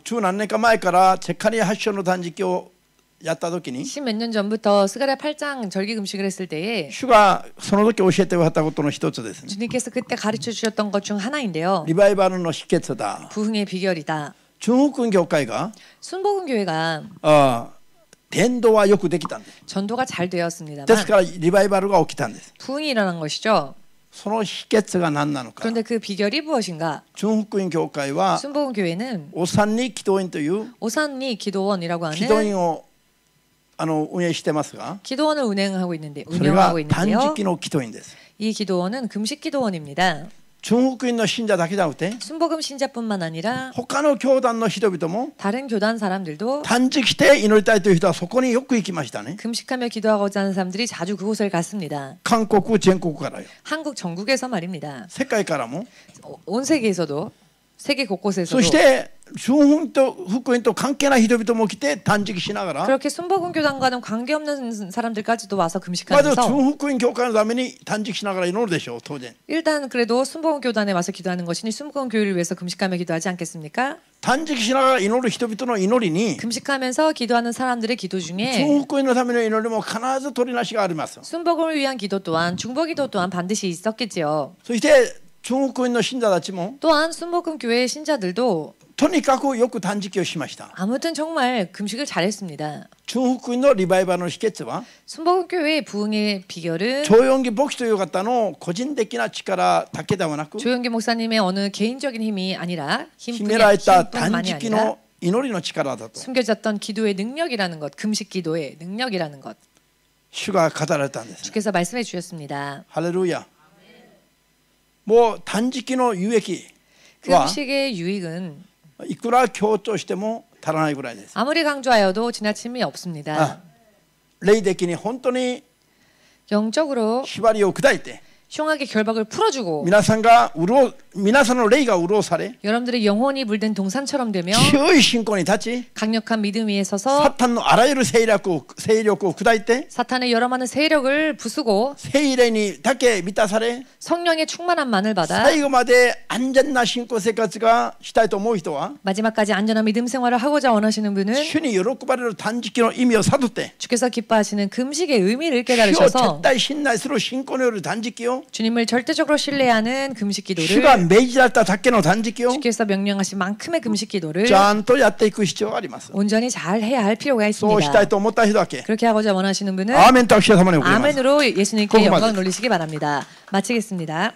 주何年か前からチェッカリア発祥の断食をやった時に 10몇 년 전부터 스가랴 8장 절기 금식을 했을 때에 主がその時教えてくださったことの一つですね。 주님께서 그때 가르쳐 주셨던 것 중 하나인데요. リバイバルの秘訣だ。 부흥의 비결이다. 純福音教会が 순복음 교회가 伝道はよくできたんです。 전도가 잘 です 되었습니다만 からリバイバルが起きたんです。 부흥이 일어난 것이죠. その秘訣が何なのか。 그런데 그 비결이 무엇인가? 純福音教会は 순복음 교회는 お三に祈祷院という 오산리 기도원이라고 祈祷 하는 院を運営してますが、 기도원을 운영하고 それが 있는데요. 断食の祈祷院です。 이 기도원은 금식 기도원입니다. 純福音の信者だけじゃなくて 순복음 신자뿐만 아니라 他の教団の人々も 다른 교단 사람들도 断食して祈りたいという人はそこによく行きましたね。 금식하며 기도하고자 하는 사람들이 자주 그곳을 갔습니다. 韓国全国からよ。 한국 전국에서 말입니다. 世界からも。 온 세계에서도 세계 곳곳에서도 そして純福音と関係ない人々も来て断食しながら 그렇게 순복음 교단과는 관계없는 사람들까지도 와서 まず 금식하면서 純福音教会のために断食しながら祈るでしょう当然。 일단 그래도 순복음 교단에 와서 기도하는 것이니 순복음 교회를 위해서 금식하며 기도하지 않겠습니까? 断食しながら祈る人々の祈りに 금식하면서 기도하는 사람들의 기도 중에 純福音のための祈りも必ず取りなしがあります。 순복음을 위한 기도 또한 중보기도 또한 반드시 있었겠지요. そして純福音の信者たちも 또한 순복음 교회의 신자들도 とにかくよく断食をしました。 아무튼 정말 금식을 잘했습니다. 純福音のリバイバルの秘訣は 순복음 교회의 부흥의 비결은 長四義牧師という方の個人的な力だけではなく 조영기 목사님의 어느 개인적인 힘이 아니라 秘められた断 힘뿐만이 食 아니라 の祈りの力だと 숨겨졌던 기도의 능력이라는 것, 금식 기도의 능력이라는 것 主が語られたんです。 주께서 말씀해 주셨습니다. ハレルヤ。もう断食の有益は 금식의 유익은 いくら強調しても足らないぐらいです。 아무리 강조하여도 지나침이 없습니다. 霊的に本当に 영적으로 縛りを砕いて 흉악의 결박을 풀어주고 皆さんの霊が潤され 여러분들의 영혼이 물든 동산처럼 되며 強い信仰に立ち 강력한 믿음 위에 サ 서서 タンのあらゆる勢力を砕いて 사탄의 여러 많은 세력을 부수고 聖霊にだけ満たされ 성령의 충만함만을 받아 最後まで安全な信仰生活がしたいと思う人は 마지막까지 안전한 믿음 생활을 하고자 원하시는 분은 主に喜ばれる断食の意味を悟って 주께서 기뻐하시는 금식의 의미를 主を 깨달으셔서 絶対信頼する信仰による断食を 주님을 절대적으로 신뢰하는 금식 主 기도를 が命じられただけの断食を 주께서 명령하신 만큼의 금식 기도를 ちゃんとやっていく必要があります。 온전히 잘 해야 할 필요가 そうしたい 있습니다. と思った人だけ 그렇게 하고자 원하시는 분은 アーメンと主様に送ります。 아멘으로 예수님께 고구마 영광 돌리시기 바랍니다. 마치겠습니다.